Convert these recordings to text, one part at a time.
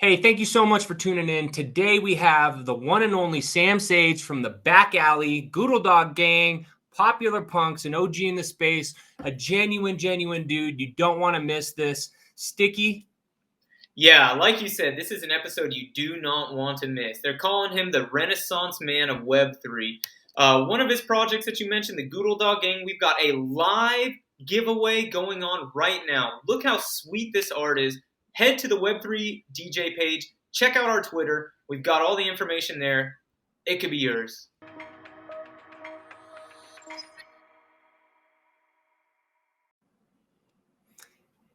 Hey, thank you so much for tuning in. Today we have the one and only Sam Sage from the Back Alley, Goodle Dog Gang, Popular Punks, an OG in the space, a genuine dude. You don't want to miss this. Sticky. Yeah, like you said, this is an episode you do not want to miss. They're calling him the Renaissance Man of Web3. One of his projects that you mentioned, the Goodle Dog Gang, we've got a live giveaway going on right now. Look how sweet this art is. Head to the Web3 DJ page. Check out our Twitter. We've got all the information there. It could be yours.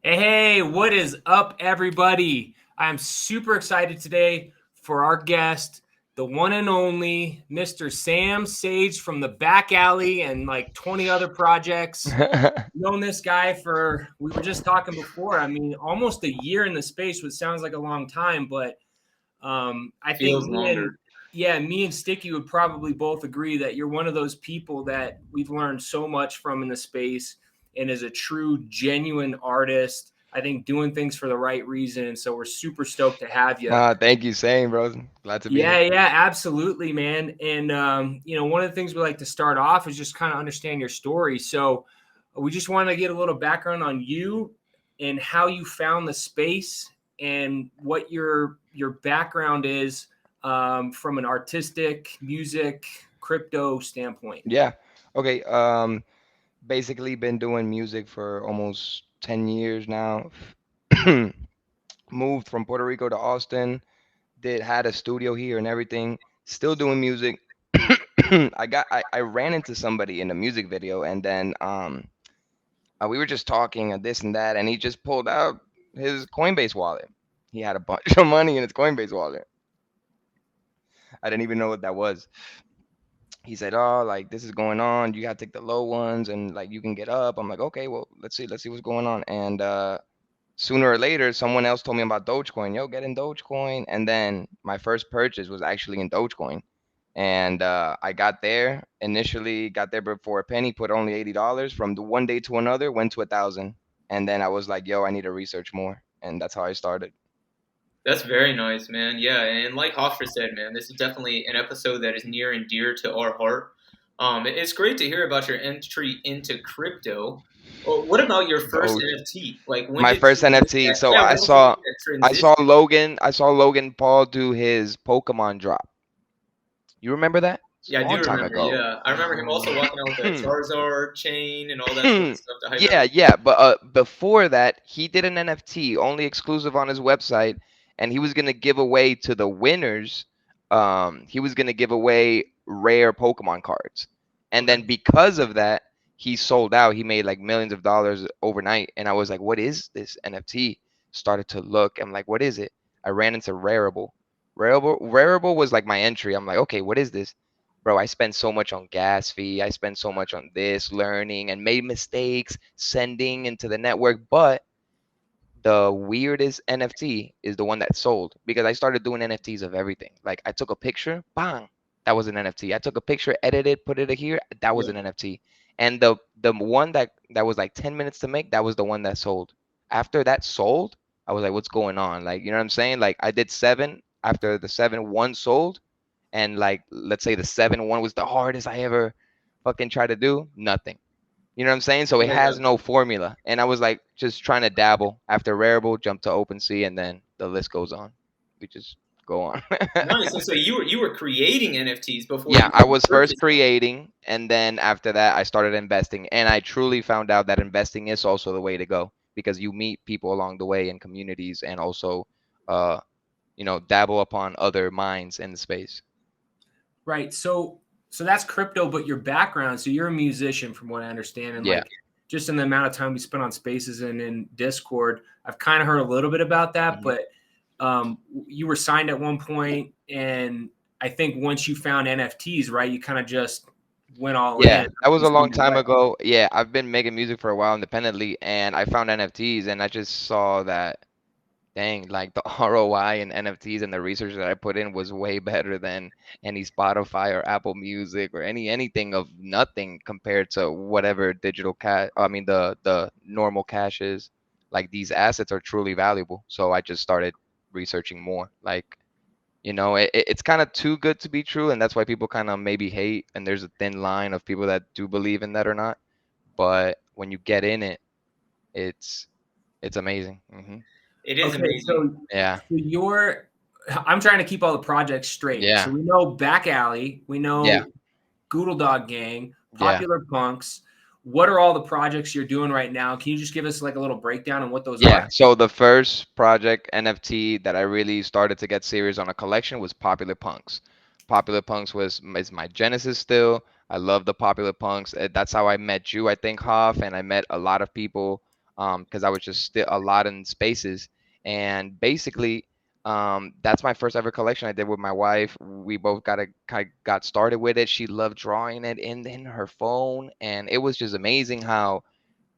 Hey, what is up, everybody? I'm super excited today for our guest, the one and only Mr. Sam Sage from the Back Alley and like 20 other projects. Known this guy for, we were just talking before, I mean, almost a year in the space, which sounds like a long time, but I think Feels longer. me and Sticky would probably both agree that you're one of those people that we've learned so much from in the space and is a true, genuine artist. I think doing things for the right reason. And so we're super stoked to have you. Thank you, same bro. Glad to be Yeah, here. absolutely, man. And, one of the things we like to start off is just kind of understand your story. So we just want to get a little background on you and how you found the space and what your background is from an artistic, music, crypto standpoint. Yeah. Okay. Basically been doing music for almost 10 years now. Moved from Puerto Rico to Austin. Had a studio here and everything. Still doing music. I ran into somebody in a music video, and then we were just talking and this and that, and he just pulled out his Coinbase wallet. He had a bunch of money in his Coinbase wallet. I didn't even know what that was. He said, "Oh, like this is going on. You gotta take the low ones, and like you can get up." I'm like, "Okay, well, let's see what's going on." And sooner or later, someone else told me about Dogecoin. Yo, get in Dogecoin. And then my first purchase was actually in Dogecoin. And I got there initially, got there for a penny, put only $80. From the one day to another, went to 1,000. And then I was like, "Yo, I need to research more," and that's how I started. That's very nice, man. Yeah, and like Hofstra said, man, this is definitely an episode that is near and dear to our heart. It's great to hear about your entry into crypto. Well, what about your first Doge. NFT? Like, when My did first you make NFT. that? So Yeah, I when did you saw make that I transition? saw Logan. I saw Logan Paul do his Pokemon drop. You remember that? It's Yeah, a I do long time remember. ago. Yeah, I remember him also walking out with a Charizard chain and all that sort of stuff to hype Yeah, everything. yeah, but before that, he did an NFT only exclusive on his website, and he was gonna give away to the winners. He was gonna give away rare Pokemon cards, and Okay. then because of that, he sold out. He made like millions of dollars overnight, and I was like, "What is this NFT?" Started to look. I'm like, "What is it?" I ran into Rarible. Rarible was like my entry. I'm like, "Okay, what is this?" Bro, I spent so much on gas fee. I spent so much on this learning and made mistakes sending into the network. But the weirdest NFT is the one that sold because I started doing NFTs of everything. Like I took a picture, bang, that was an NFT. I took a picture, edited, put it here, that was Yeah. an NFT. And the one that was like 10 minutes to make, that was the one that sold. After that sold, I was like, what's going on? Like, you know what I'm saying? Like I did seven. After the seven, one sold, and like let's say the 7-1 was the hardest I ever fucking tried to do, nothing. You know what I'm saying? So it Yeah, yeah. has no formula. And I was like just trying to dabble. After Rarible, jump to OpenSea, and then the list goes on. We just go on. Nice. And so you were creating NFTs before Yeah, you I was first purchased them. creating, and then after that, I started investing. And I truly found out that investing is also the way to go because you meet people along the way in communities and also, uh, dabble upon other minds in the space. Right. So that's crypto, but your background. So you're a musician, from what I understand, and Yeah. like just in the amount of time we spent on Spaces and in Discord, I've kind of heard a little bit about that. Mhm. But you were signed at one point, and I think once you found NFTs, right, you kind of just went all Yeah, in. that was You a long found your time way. ago. Yeah, I've been making music for a while independently, and I found NFTs, and I just saw that, dang, like the ROI in NFTs and the research that I put in was way better than any Spotify or Apple Music or anything of nothing compared to whatever digital cash. I mean, the normal cash is. Like these assets are truly valuable, so I just started. researching more. Like, it's kind of too good to be true, and that's why people kind of maybe hate. And there's a thin line of people that do believe in that or not. But when you get in it, it's it's amazing. It is Okay, amazing. so Yeah, you're. I'm trying to keep all the projects straight. yeah, So we know Back Alley, we yeah, know Goodle Dog Gang, yeah. Popular Punks. What are all the projects you're doing right now? Can you just give us like a little breakdown on what those Yeah, are? so the first project NFT that I really started to get serious on a collection was Popular Punks. Popular Punks is my genesis still. I love the Popular Punks. That's how I met you, I think, Hoff, and I met a lot of people because I was just still a lot in spaces. And basically, that's my first ever collection I did with my wife. We both got started with it. She loved drawing it in her phone, and it was just amazing how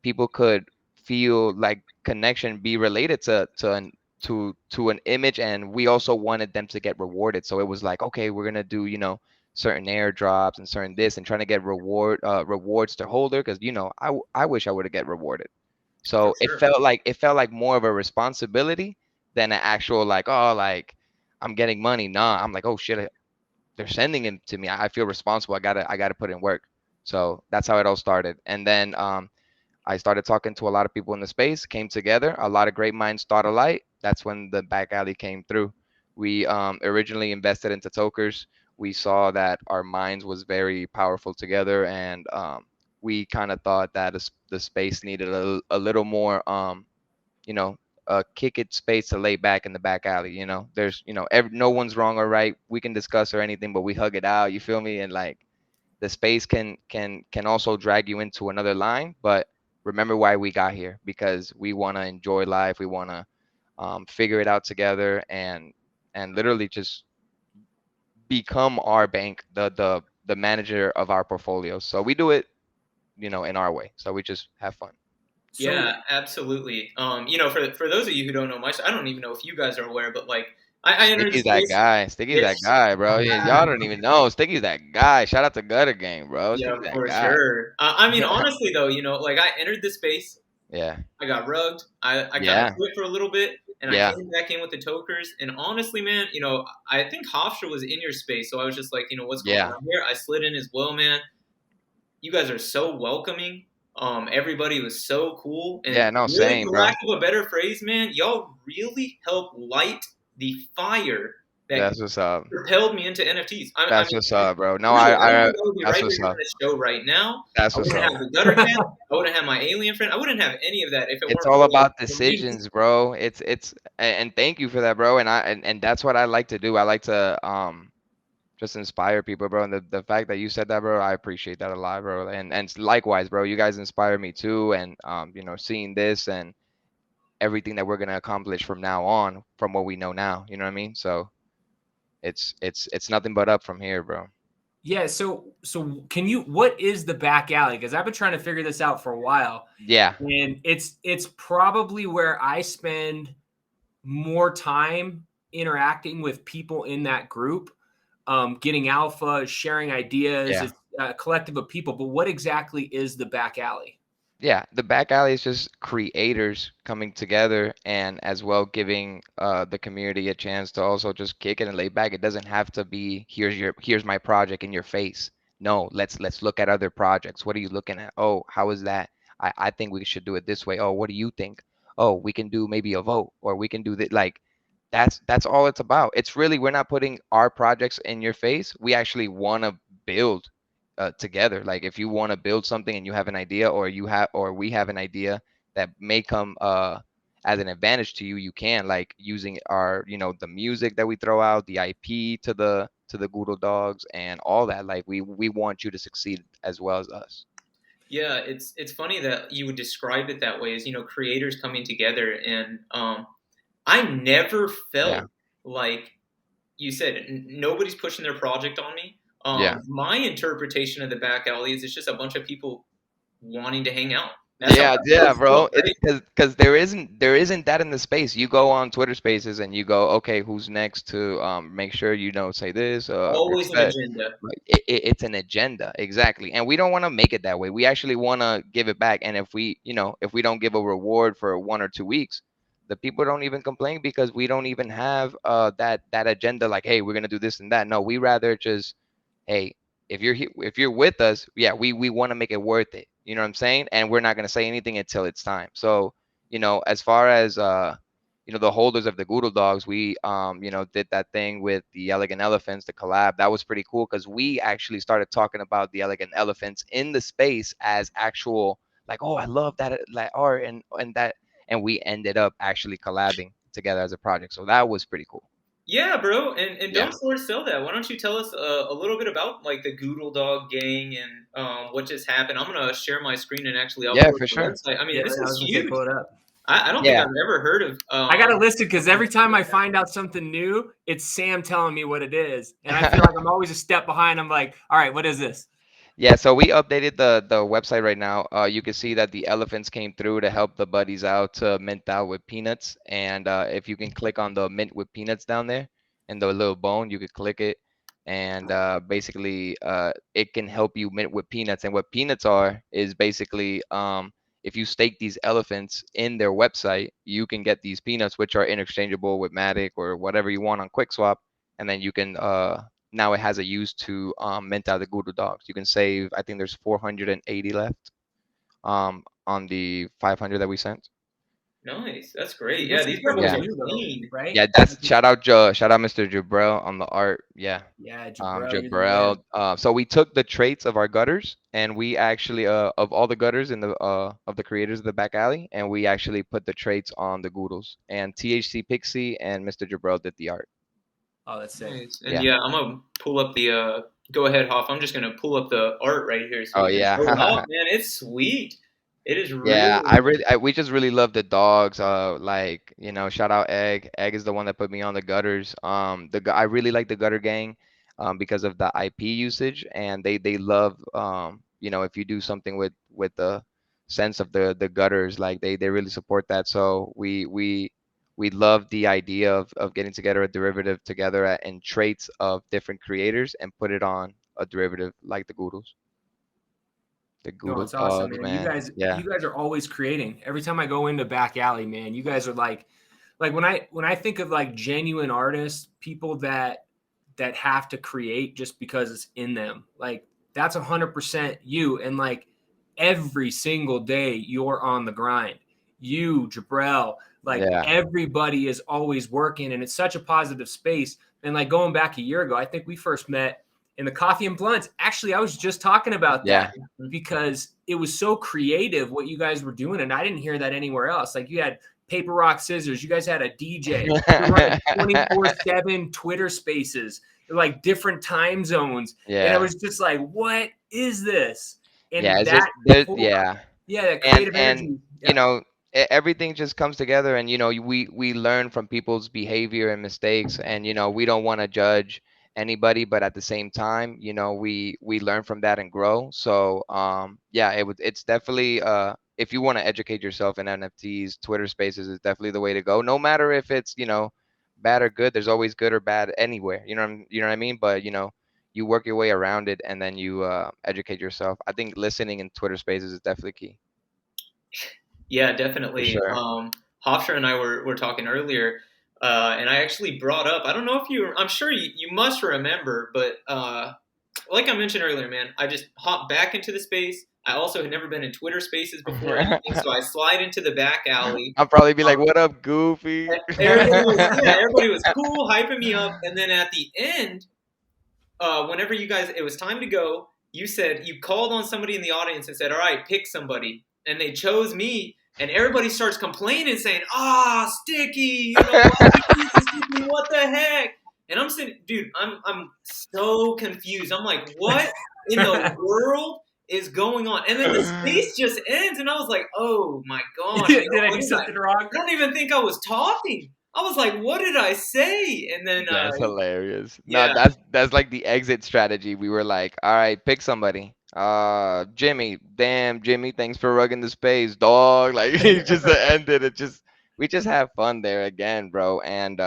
people could feel like connection, be related to an image, and we also wanted them to get rewarded. So it was like, okay, we're gonna do certain airdrops and certain this and trying to get rewards to holder, because I wish I would have get rewarded. For So sure. it felt like more of a responsibility than an actual like, oh, like I'm getting money. Nah, I'm like, oh shit, they're sending it to me. I feel responsible. I gotta put in work. So that's how it all started. And then I started talking to a lot of people in the space, came together. A lot of great minds thought alike. That's when the back alley came through. We originally invested into tokers. We saw that our minds was very powerful together, and we kind of thought that the space needed a little more, you know, kick it space to lay back in the back alley. There's, no one's wrong or right. We can discuss or anything, but we hug it out. You feel me? And like the space can also drag you into another line, but remember why we got here, because we want to enjoy life. We want to figure it out together, and literally just become our bank, the manager of our portfolio. So we do it, in our way. So we just have fun. So Yeah, absolutely. For those of you who don't know much, I don't even know if you guys are aware, but like I entered the Sticky's that space. guy. Sticky's that Yes. guy, bro. Y'all don't even know. Sticky's that guy. Shout out to Gutter Gang, bro. Yeah, Sticky's that for guy. sure. I mean, honestly though, like I entered the space, Yeah. I got rugged. I kind of Yeah. quit for a little bit, and I Yeah. came back in with the tokers. And honestly, man, I think Hofstra was in your space, so I was just like, what's going Yeah. on here? I slid in as well, man. You guys are so welcoming. Everybody was so cool, and Yeah. No, really, same, for bro. lack of a better phrase, man, y'all really helped light the fire that That's what's up. propelled me into NFTs. I That's mean, what's up, bro. No, real. I, I don't I, think I would be that's right here what's doing up. this show right now. That's I what's wouldn't up. have the gutter cat. I wouldn't have my alien friend. I wouldn't have any of that if it It's weren't all for like about for me. decisions, bro. And thank you for that, bro. And that's what I like to do. I like to just inspire people, bro. And the fact that you said that, bro, I appreciate that a lot, bro. And likewise, bro, you guys inspire me too. And seeing this and everything that we're gonna accomplish from now on, from what we know now, you know what I mean? So it's nothing but up from here, bro. yeah, so can you? What is the back alley? Because I've been trying to figure this out for a while, Yeah, and it's probably where I spend more time interacting with people in that group, getting alpha, sharing ideas. yeah. It's a collective of people. But what exactly is the back alley? Yeah, the back alley is just creators coming together and as well giving the community a chance to also just kick it and lay back. It doesn't have to be here's my project in your face. No, let's look at other projects. What are you looking at? Oh, how is that? I think we should do it this way. Oh, what do you think? Oh, we can do maybe a vote, or we can do that. Like that's all it's about. It's really, we're not putting our projects in your face. We actually want to build together. Like if you want to build something and you have an idea, or we have an idea that may come as an advantage to you, you can, like using our, the music that we throw out, the IP to the Goodle Dogs and all that. Like we want you to succeed as well as us. Yeah, it's funny that you would describe it that way, as creators coming together, and I never Yeah, felt like you said nobody's pushing their project on me. yeah. My interpretation of the back alley is it's just a bunch of people wanting to hang out. That's how Yeah, I yeah, always felt, bro. It's right? because there isn't that in the space. You go on Twitter Spaces and you go, okay, who's next to make sure say this, Always an agenda. like it's an agenda, exactly. And we don't want to make it that way. We actually want to give it back. And if we don't give a reward for 1 or 2 weeks, the people don't even complain because we don't even have that agenda like, hey, we're gonna do this and that. No, we rather just, hey, if you're with us, yeah, we want to make it worth it. You know what I'm saying? And we're not gonna say anything until it's time. So, as far as the holders of the Goodle Dogs, we did that thing with the Elegant Elephants, the collab. That was pretty cool because we actually started talking about the Elegant Elephants in the space as actual, like, oh, I love that like art and that, and we ended up actually collabing together as a project. So that was pretty cool. Yeah, bro, and Yeah. don't short sell that. Why don't you tell us a little bit about like the Goodle Dog gang and what just happened? I'm gonna share my screen and actually Yeah, upload for the sure. website. I mean, Yeah, this I is was gonna say huge. pull it up. I don't think Yeah. I've ever heard of. I got to list it because every time I find out something new, it's Sam telling me what it is, and I feel like I'm always a step behind. I'm like, all right, what is this? Yeah, so we updated the website right now. You can see that the elephants came through to help the buddies out to mint out with peanuts. And if you can click on the mint with peanuts down there and the little bone, you could click it. And basically, it can help you mint with peanuts. And what peanuts are is basically, if you stake these elephants in their website, you can get these peanuts, which are interchangeable with Matic or whatever you want on QuickSwap. And then you can now it has a use to mint out the Guru dogs. You can save, I think there's 480 left on the 500 that we sent. Nice, that's great. Yeah, This these is pretty purples Yeah. are new though, clean. right? Yeah, that's shout out Mr. Jabril on the art. Yeah. Yeah, Jabril, you're the Jabril. man. So we took the traits of our gutters and we actually of all the gutters in the of the creators of the back alley, and we actually put the traits on the Goodles. And THC Pixie and Mr. Jabril did the art. Oh, that's sick. Nice, and Yeah. yeah, I'm gonna pull up the. Go ahead, Hoff. I'm just gonna pull up the art right here so Oh we can show it yeah. off, man. It's sweet. It is Yeah, really. we just really love the dogs. Like, shout out Egg. Egg is the one that put me on the gutters. I really like the gutter gang, because of the IP usage, and they love, if you do something with the sense of the gutters, like they really support that. So we love the idea of getting together a derivative together and traits of different creators and put it on a derivative like the Goodles. The No, Goodle it's awesome, dogs, man. man. Yeah. You guys are always creating. Every time I go into back alley, man, you guys are like when I think of like genuine artists, people that have to create just because it's in them. Like that's 100% you. And like every single day you're on the grind. You, Jabrel, like Yeah. everybody is always working and it's such a positive space. And like going back a year ago, I think we first met in the coffee and blunts. Actually, I was just talking about Yeah. that because it was so creative what you guys were doing. And I didn't hear that anywhere else. Like you had paper, rock, scissors. You guys had a DJ. You're running 24/7 Twitter spaces, like different time zones. And I Yeah. was just like, what is this? Yeah, And it's that just there, whole, yeah. yeah, that and creative and energy. you Yeah. know everything just comes together, and we learn from people's behavior and mistakes, and we don't want to judge anybody, but at the same time, we learn from that and grow. So yeah, it's definitely, if you want to educate yourself in NFTs, Twitter Spaces is definitely the way to go, no matter if it's bad or good. There's always good or bad anywhere, you know what I mean, but you work your way around it, and then you educate yourself. I think listening in Twitter Spaces is definitely key. Yeah, For definitely. sure. Hofstra and I were talking earlier, and I actually brought up. I don't know if you. I'm sure you must remember, but like I mentioned earlier, man, I just hopped back into the space. I also had never been in Twitter Spaces before anything, so I slide into the back alley. I'll probably be like, Um, "What up, Goofy?" everybody was cool, hyping me up, and then at the end, whenever you guys, it was time to go. You said you called on somebody in the audience and said, "All right, pick somebody," and they chose me. And everybody starts complaining, saying, "Ah, Sticky, why you choose Sticky? What the heck?" And I'm sitting, dude, I'm so confused. I'm like, what in the world is going on? And then the space just ends, and I was like, oh my gosh, Did I what do did I? something wrong? I don't even think I was talking. I was like, what did I say? And then, That's hilarious. No, yeah, that's like the exit strategy. We were like, "All right, pick somebody." Jimmy. Damn, Jimmy. Thanks for rugging the space, dog. Like he just ended it. Just we just have fun there again, bro. And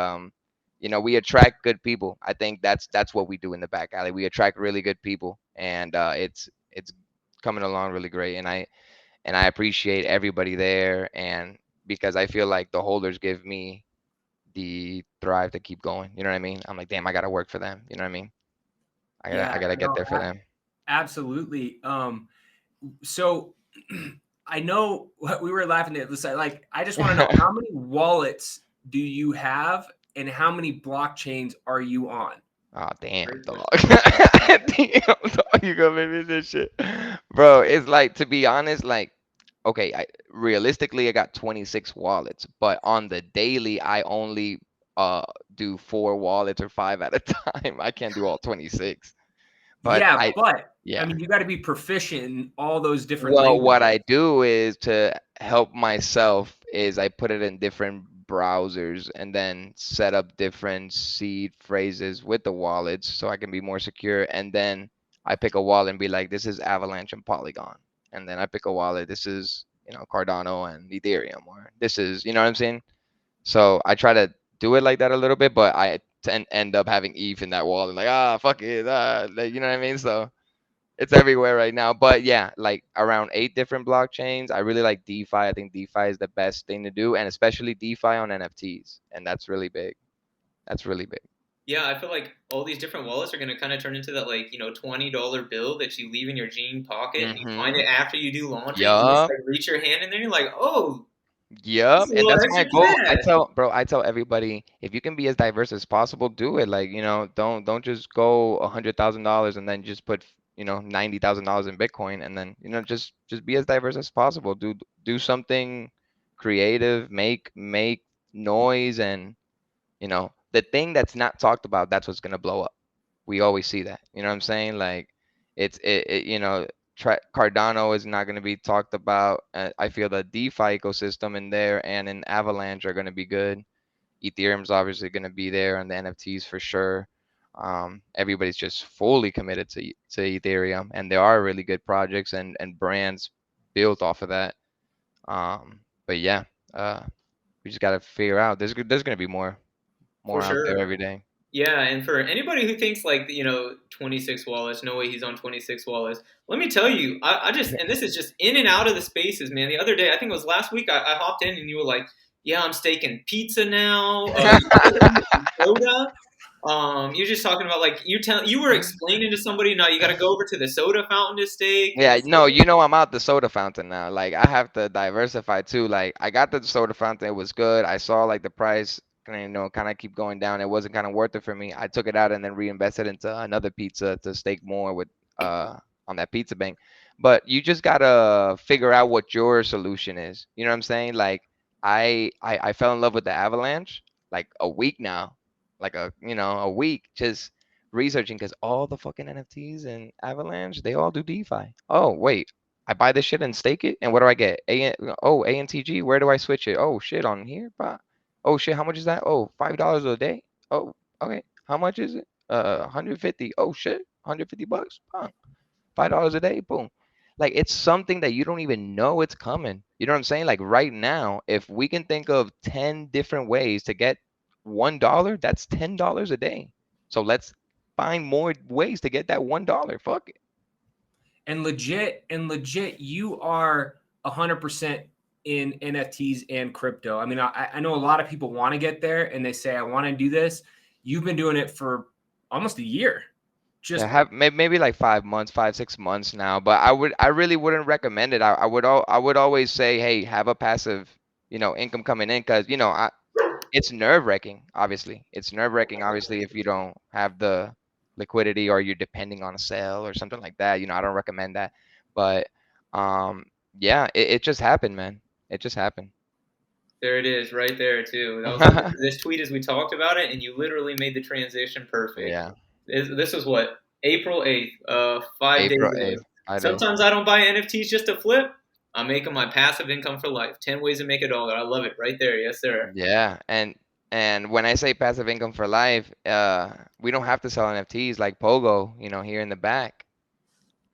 we attract good people. I think that's what we do in the back alley. We attract really good people, and it's coming along really great. And I appreciate everybody there, and because I feel like the holders give me the drive to keep going. You know what I mean? I'm like, damn, I gotta work for them. You know what I mean? I Yeah, gotta get no, there for them. absolutely. So I know we were laughing at this. Like, I just want to know how many wallets do you have and how many blockchains are you on? Oh damn, Great dog. question. Damn, dog. You gonna make me this shit, bro? It's like, to be honest, like, okay, realistically I got 26 wallets, but on the daily I only uh do 4 wallets or 5 at a time. I can't do all 26. But Yeah, but I yeah. mean, you got to be proficient in all those different Well, what languages. I do is, to help myself, is I put it in different browsers and then set up different seed phrases with the wallets so I can be more secure. And then I pick a wallet and be like, this is Avalanche and Polygon. And then I pick a wallet, this is, Cardano and Ethereum, or this is, you know what I'm saying? So I try to do it like that a little bit, but I end up having ETH in that wallet. Like, fuck it. Like, you know what I mean? So it's everywhere right now. But yeah, like around 8 different blockchains. I really like DeFi. I think DeFi is the best thing to do, and especially DeFi on NFTs. And that's really big. That's really big. Yeah, I feel like all these different wallets are going to kind of turn into that, like, $20 bill that you leave in your jean pocket and you find Mm-hmm. it after you do laundry. You just Yup. like reach your hand in there and you're like, oh, this Yup. is a And little that's extra my goal. I cash. tell, bro, I tell everybody, if you can be as diverse as possible, do it. Like, don't just go $100,000 and then just put, $90,000 in Bitcoin, and then, just be as diverse as possible. Do something creative, make noise, and the thing that's not talked about, that's what's gonna blow up. We always see that. You know what I'm saying? Like, Cardano is not gonna be talked about. I feel the DeFi ecosystem in there and in Avalanche are gonna be good. Ethereum's obviously gonna be there, and the NFTs for sure. Everybody's just fully committed to Ethereum, and there are really good projects and brands built off of that. But yeah, we just gotta figure out. There's gonna be For more out there sure. every day. Yeah, and for anybody who thinks like 26 wallets, no way he's on 26 wallets. Let me tell you, I just, and this is just in and out of the spaces, man. The other day, I think it was last week, I hopped in and you were like, "Yeah, I'm staking pizza now." Soda. You're just talking about like you were explaining to somebody. Now you got to go over to the soda fountain to stake. And Yeah, no, I'm out the soda fountain now. Like, I have to diversify too. Like, I got the soda fountain, it was good. I saw like the price, kind of keep going down. It wasn't kind of worth it for me. I took it out and then reinvested into another pizza to stake more with on that pizza bank. But you just gotta figure out what your solution is. You know what I'm saying? Like, I fell in love with the Avalanche like a week now, like a week, just researching, because all the fucking NFTs and Avalanche, they all do DeFi. Oh, wait. I buy this shit and stake it, and what do I get? ANTG. Where do I switch it? Oh shit, on here. Oh shit, how much is that? Oh, $5 a day. Oh, okay. How much is it? 150. Oh shit, $150. $5 a day. Boom. Like, it's something that you don't even know it's coming. You know what I'm saying? Like, right now, if we can think of 10 different ways to get $1, that's $10 a day. So let's find more ways to get that $1. Fuck it. And legit, you are 100% in NFTs and crypto. I mean, I know a lot of people want to get there and they say, I want to do this. You've been doing it for almost a year. Yeah, Just have maybe like 5 months, 6 months now, but I really wouldn't recommend it. I would always say, hey, have a passive, income coming in, because it's nerve-wracking. Obviously, it's nerve-wracking. Obviously, if you don't have the liquidity, or you're depending on a sale or something like that, I don't recommend that. But yeah, it just happened, man. It just happened. there it is, right there too. That was this tweet as we talked about it, and you literally made the transition perfect. Yeah, This was what, April 8th, 5 days April ago. 8th. I did. Sometimes I don't buy NFTs just to flip. I'm making my passive income for life. 10 ways to make a dollar. I love it right there. Yes, sir. Yeah, and when I say passive income for life, we don't have to sell NFTs like Pogo, here in the back.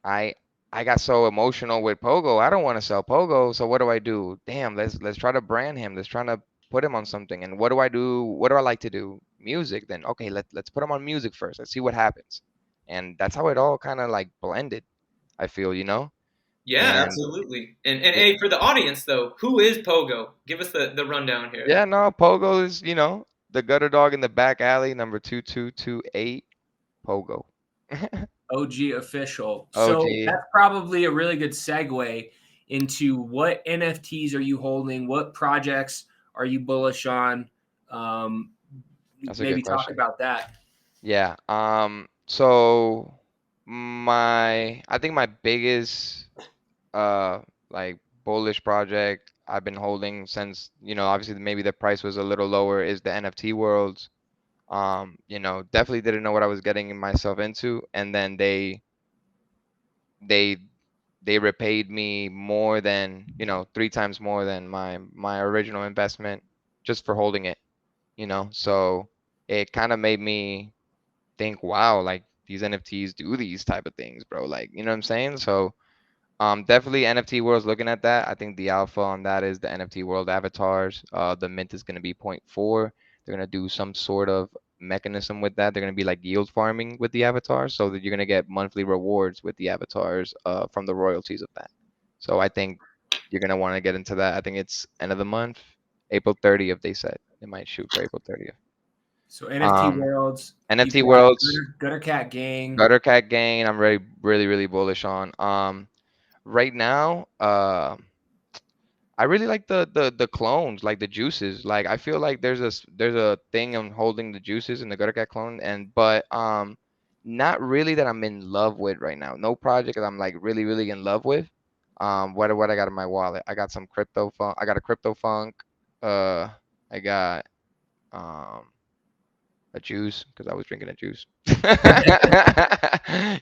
I I got so emotional with Pogo. I don't want to sell Pogo, so what do I do? Damn, let's try to brand him. Let's try to put him on something. And what do I do? What do I like to do? Music. Then okay, let's put him on music first. Let's see what happens. And that's how it all kind of like blended. I feel. Yeah, And absolutely. And it, hey, for the audience though, who is Pogo? Give us the rundown here. yeah, no, Pogo is, the gutter dog in the back alley, number 2228, Pogo. OG official. So OG. that's probably a really good segue into what NFTs are you holding? What projects are you bullish on? Um, That's a good maybe talk question. about that. Yeah. So I think my biggest uh like bullish project I've been holding since, obviously maybe the price was a little lower is the NFT worlds. Definitely didn't know what I was getting myself into, and then they they repaid me more than, three times more than my original investment just for holding it, So it kind of made me think, wow, like these NFTs do these type of things, bro. Like, you know what I'm saying? So definitely NFT World's looking at that. I think the alpha on that is the NFT World avatars. The mint is going to be zero point 0.4. They're going to do some sort of mechanism with that. They're going to be like yield farming with the avatars, so that you're going to get monthly rewards with the avatars from the royalties of that. So I think you're going to want to get into that. I think it's end of the month, April 30th, they said. They might shoot for April 30th. So NFT Um, worlds, you've NFT got Worlds, Gutter Cat Gang. Gutter Cat Gain, I'm really, really, really bullish on. Right now, I really like the clones, like the juices. Like I feel like there's a thing on holding the juices in the Gutter Cat clone, but not really that I'm in love with right now. No project that I'm like really, really in love with. What I got in my wallet? I got some crypto funk. I got a crypto funk. I got um a juice because I was drinking a juice.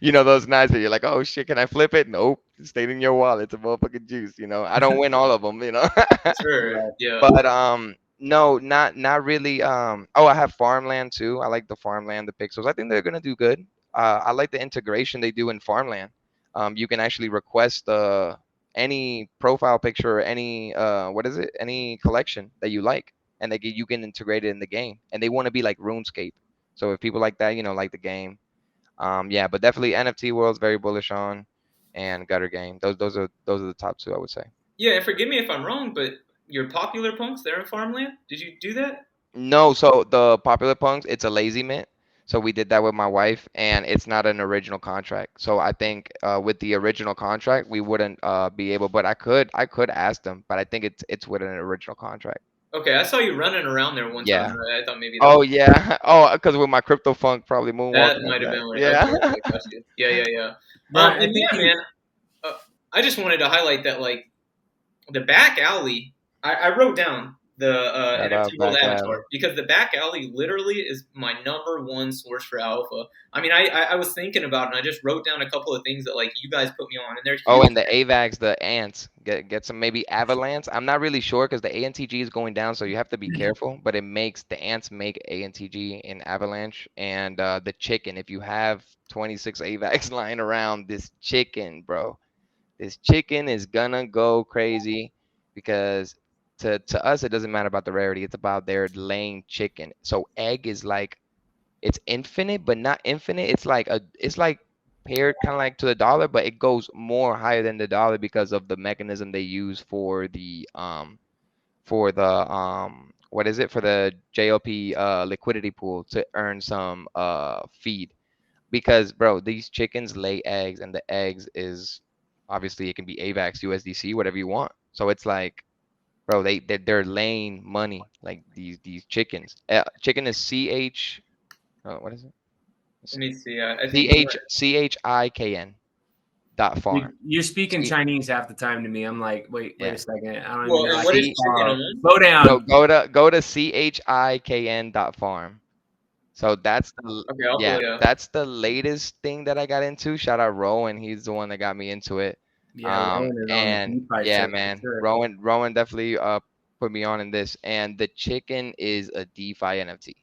Those nights that you're like, oh shit, can I flip it? Nope, it stayed in your wallet. It's a motherfucking juice. I don't win all of them. Sure. Right. Yeah. But no, not really. Oh, I have farmland too. I like the farmland, the pixels. I think they're gonna do good. I like the integration they do in farmland. You can actually request any profile picture or any what is it? Any collection that you like, and you can integrate it in the game. And they want to be like RuneScape. So if people like that, like the game, yeah. But definitely NFT World's very bullish on, and Gutter Game. Those are the top two I would say. Yeah, and forgive me if I'm wrong, but your popular punks, they're in farmland. Did you do that? No, so the Popular Punks, it's a lazy mint. So we did that with my wife, and it's not an original contract. So I think with the original contract, we wouldn't be able. But I could ask them, but I think it's with an original contract. Okay, I saw you running around there one time. Yeah. Right? I thought maybe that Oh was yeah. Oh, because with my crypto funk, probably that moonwalking like might have that. been what. Okay, Yeah. okay, got you. Yeah, yeah, yeah. But I And think yeah, you. man. I just wanted to highlight that like the back alley. I wrote down the Shout NFT out World back alley. Avatar because the back alley literally is my number one source for alpha. I mean, I was thinking about it and I just wrote down a couple of things that like you guys put me on, and they're Oh, huge. and the AVAX, the ants, get some maybe avalanche. I'm not really sure because the ANTG is going down, so you have to be careful. But the ants make ANTG in avalanche, and the chicken. If you have 26 AVAX lying around, this chicken, bro, this chicken is gonna go crazy because to us it doesn't matter about the rarity. It's about their laying chicken. So egg is like it's infinite, but not infinite. It's like paired kind of like to the dollar, but it goes more higher than the dollar because of the mechanism they use for the what is it for the JLP liquidity pool to earn some feed. Because bro, these chickens lay eggs, and the eggs is obviously it can be AVAX, USDC, whatever you want. So it's like, bro, they're laying money like these chickens. Chicken is CH. What is it? Let's Let see. me see. I think CHIKN dot farm. You're speaking C Chinese half the time to me. I'm like, wait a yeah. second. I don't even well, know and how what to is C chicken follow. on? Slow no, down. go to CHIKN dot farm. So Okay, I'll pull yeah, it up. that's the latest thing that I got into. Shout out Rowan, he's the one that got me into it. Yeah, Rowan is on the And DeFi yeah, tip for man, sure. Rowan definitely put me on in this. And the chicken is a DeFi NFT.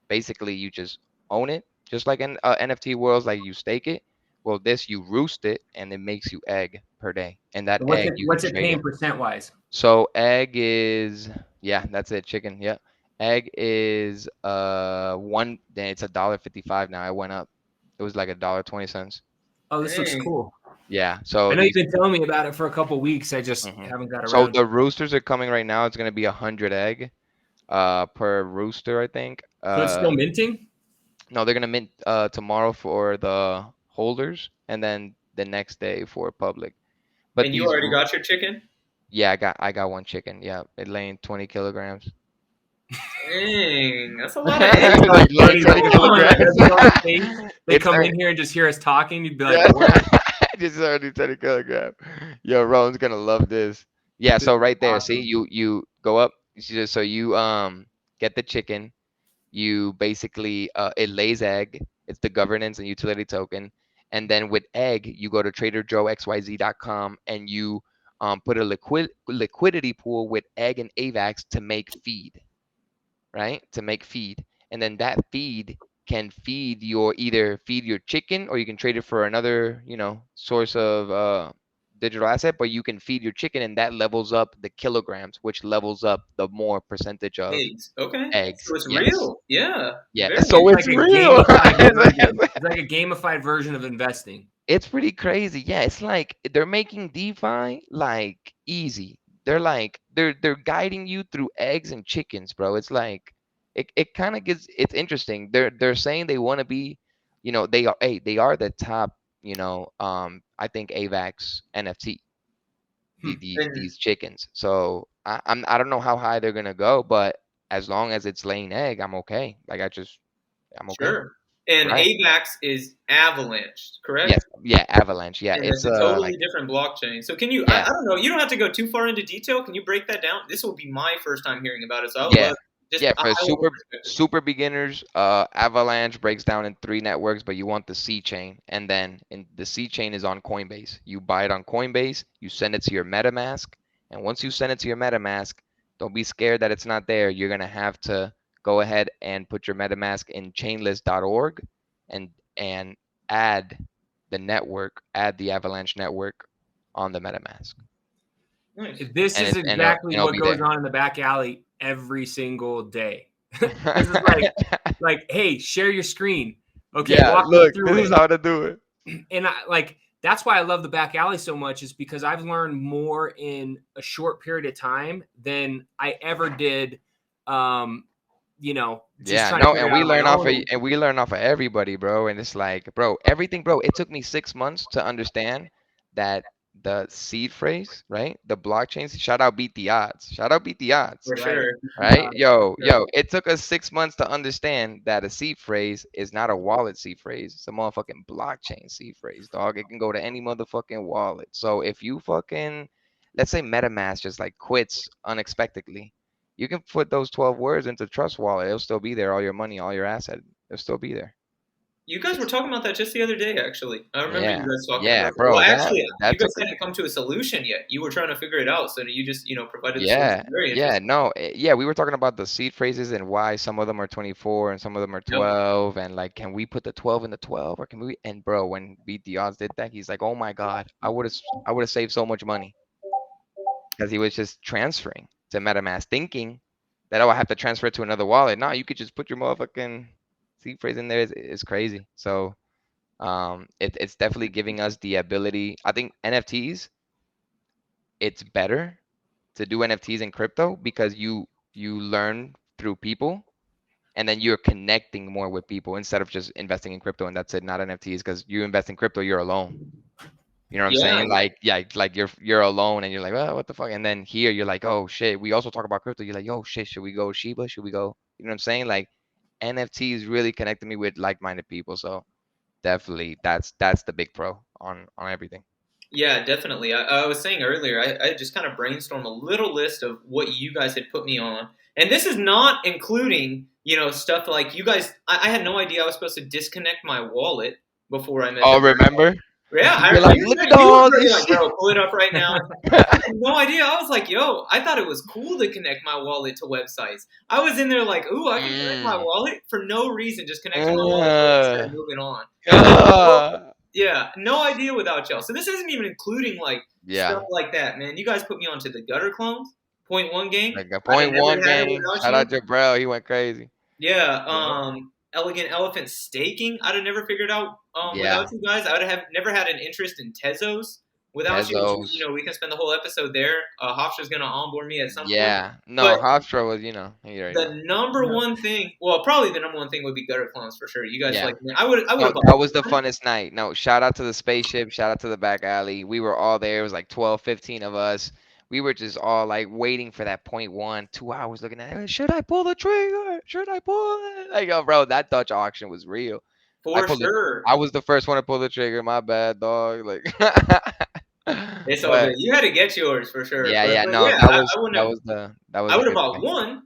Basically, you just own it, just like in NFT worlds, like you stake it. Well, this you roost it, and it makes you egg per day, and that So egg you can what's it trade paying in. percent wise? So egg is yeah, that's it. Chicken, yeah. Egg is one. Then it's $1.55 now. It went up. It was like $1.20. Oh, this looks Dang. cool. Yeah. I So know you've these. been telling me about it for a couple weeks. I just Mhm. haven't got So around to the it. roosters are coming right now. It's gonna be 100 egg, per rooster, I think. So it's still minting? No, they're gonna mint tomorrow for the holders, and then the next day for public. But And you already got your chicken? yeah, I got one chicken. Yeah, it laying 20 kilograms. Dang, that's a lot of eggs. It's Like so laying funny. 20 Like Come on. kilograms. as we go to space, they It's come in here and just hear us talking. You'd be like, yeah. "What?" Just already 20 kilogram. Yo, Rowan's gonna love this. Yeah, This so is right there, see, awesome. you go up. So you get the chicken. You basically it lays egg. It's the governance and utility token. And then with egg, you go to traderjoexyz.com and you put a liquidity pool with egg and AVAX to make feed, right? To make feed. And then that feed can either feed your chicken, or you can trade it for another, source of digital asset, but you can feed your chicken and that levels up the kilograms, which levels up the more percentage of Eggs. Okay. eggs. So it's Yes. real. Yeah. Yeah. Very So It's it's like a interesting. real. gamified version. It's like a gamified version of investing. It's pretty crazy. Yeah, it's like they're making DeFi like easy. They're guiding you through eggs and chickens, bro. It's like it kind of it's interesting. They're saying they want to be, they are the top, I think AVAX NFT, Hmm. And these chickens. So I don't know how high they're gonna go, but as long as it's laying egg, I'm okay. I'm okay. sure. And Right. AVAX is Avalanche, correct? Yes. Yeah. Avalanche. Yeah. And It's that's a totally like different blockchain. So can you? I yeah. don't know. You don't have to go too far into detail. Can you break that down? This will be my first time hearing about it, so I would Yeah. love just Yeah, a for high level perspective. super beginners, Avalanche breaks down in three networks, but you want the C chain, and then the C chain is on Coinbase. You buy it on Coinbase, you send it to your MetaMask, and once you send it to your MetaMask, don't be scared that it's not there. You're gonna have to go ahead and put your MetaMask in chainlist.org and and add add the Avalanche network on the MetaMask, Nice. This and is and exactly it'll what be goes there. on in the back alley every single day. This is like, hey, share your screen. Okay, Yeah, walk me look, through this is it. how to do it. And that's why I love the back alley so much, is because I've learned more in a short period of time than I ever did. Um, just Yeah, trying to no, figure it out on my own. and we learn off of everybody, bro. And it's like, bro, everything, bro. It took me 6 months to understand that the seed phrase, right? The blockchains. Shout out beat the odds. Shout out beat the odds. For Right. sure. Right? Sure. Yo, it took us 6 months to understand that a seed phrase is not a wallet seed phrase. It's a motherfucking blockchain seed phrase, dog. It can go to any motherfucking wallet. So if you fucking, let's say MetaMask just like quits unexpectedly, you can put those 12 words into Trust Wallet. It'll still be there. All your money, all your asset, it'll still be there. You guys were It's talking about that just the other day, actually. I remember you yeah, guys talking yeah, about that. Well, bro. actually, you That guys took hadn't come to a solution yet. You were trying to figure it out, so you just, provided the solution. yeah, Very yeah, interesting. no, yeah, we were talking about the seed phrases and why some of them are 24 and some of them are Yep. 12, and like, can we put the 12 in the 12, or can we? And bro, when Beat the Odds did that, he's like, oh my God, I would have saved so much money because he was just transferring to MetaMask, thinking that, oh, I have to transfer it to another wallet. No, you could just put your motherfucking seed phrase in there. Is crazy. So it's definitely giving us the ability. I think NFTs, it's better to do NFTs in crypto because you learn through people, and then you're connecting more with people instead of just investing in crypto and that's it, not NFTs, because you invest in crypto, you're alone. You know what I'm Yeah. saying? Like, yeah, like you're alone and you're like, oh, what the fuck? And then here you're like, oh shit. We also talk about crypto. You're like, oh shit, should we go Shiba? Should we go? You know what I'm saying? Like NFTs really connected me with like-minded people. So definitely that's the big pro on everything. Yeah, definitely. I was saying earlier, I just kind of brainstormed a little list of what you guys had put me on. And this is not including, stuff like you guys, I had no idea I was supposed to disconnect my wallet before I met Oh, the guy. remember? Yeah, You're like, look at you all were this like, shit. bro, pull it up right now. I had no idea. I was like, yo, I thought it was cool to connect my wallet to websites. I was in there like, ooh, I can connect my Mm. wallet for no reason. Just connected my wallet to a website Uh, and moving on. I had uh, no idea without y'all. So this isn't even including like yeah. stuff like that, man. You guys put me onto the gutter clones, point one gang. Like a I'd have point never one had it gang. without Shout out you. to bro. He went crazy. Yeah. Yeah. elegant elephant staking, I'd have never figured out Yeah, without you guys. I would have never had an interest in Tezos without you. Which, Tezos. we can spend the whole episode there. Hofstra's gonna onboard me at some point. Yeah, no, But Hofstra was, you know, you already know. the number one thing, well, probably the number one thing would be gutter clones for sure. You guys Yeah. like, I would No, have bought that was the one. funnest night. No, shout out to the spaceship, shout out to the back alley. We were all there. It was like 12, 15 of us. We were just all like waiting for that point one, 2 hours looking at it. Should I pull the trigger? Should I pull it? Like, yo, bro, that Dutch auction was real. I For pulled it. sure. I was the first one to pull the trigger. My bad, dog. Like, It's all but good. You had to get yours for sure. yeah, But, yeah, but no, yeah, that I, was I wouldn't that have. was the that was I a would have good bought thing. one,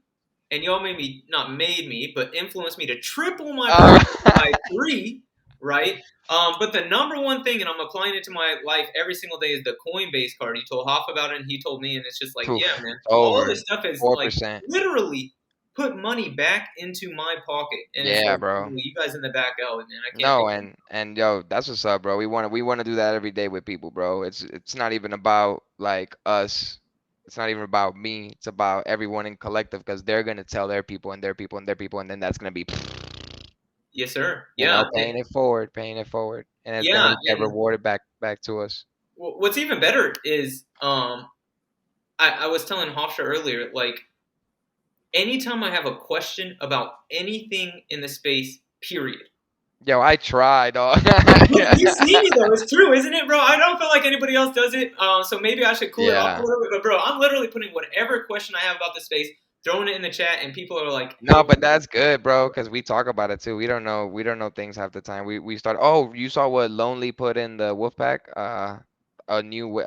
and y'all made me, not made me, but influenced me to triple my Uh, purchase by 3, right? But the number one thing, and I'm applying it to my life every single day, is the Coinbase card. You told Hoff about it, and he told me, and it's just like, Poof, yeah, man, all over this stuff is like 4%. literally put money back into my pocket, and it's Yeah, like, bro. you guys in the back alley, man. I can't. No, and yo, that's what's up, bro. We want to do that every day with people, bro. It's not even about like us. It's not even about me. It's about everyone in collective because they're gonna tell their people and their people and their people, and then that's gonna be, Yes, sir. you know, Yeah, paying it forward, and it's yeah, gonna get and rewarded back to us. what's even better is, I was telling Hofstra earlier, like, anytime I have a question about anything in the space, period. Yo, I tried, dog. You see me though, it's true, isn't it, bro? I don't feel like anybody else does it, so maybe I should cool it off a Yeah. little bit. But bro, I'm literally putting whatever question I have about the space, throwing it in the chat, and people are like, No, but that's good, bro, because we talk about it too. We don't know things half the time. We start. Oh, you saw what Lonely put in the Wolfpack? A new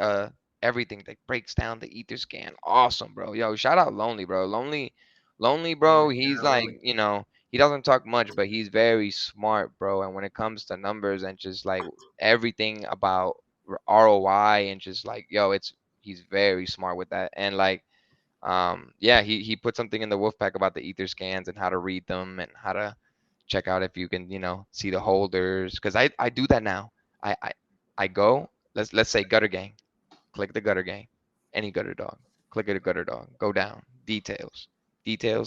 everything that breaks down the ether scan. Awesome, bro. Yo, shout out Lonely, bro. Lonely, bro. He's like, you know, he doesn't talk much, but he's very smart, bro. And when it comes to numbers and just like everything about ROI and just like, yo, he's very smart with that. And like yeah, he put something in the Wolfpack about the ether scans and how to read them and how to check out if you can, you know, see the holders. Because I do that now. I go, let's say gutter gang, click the gutter gang, any gutter dog, click it a gutter dog, go down, details,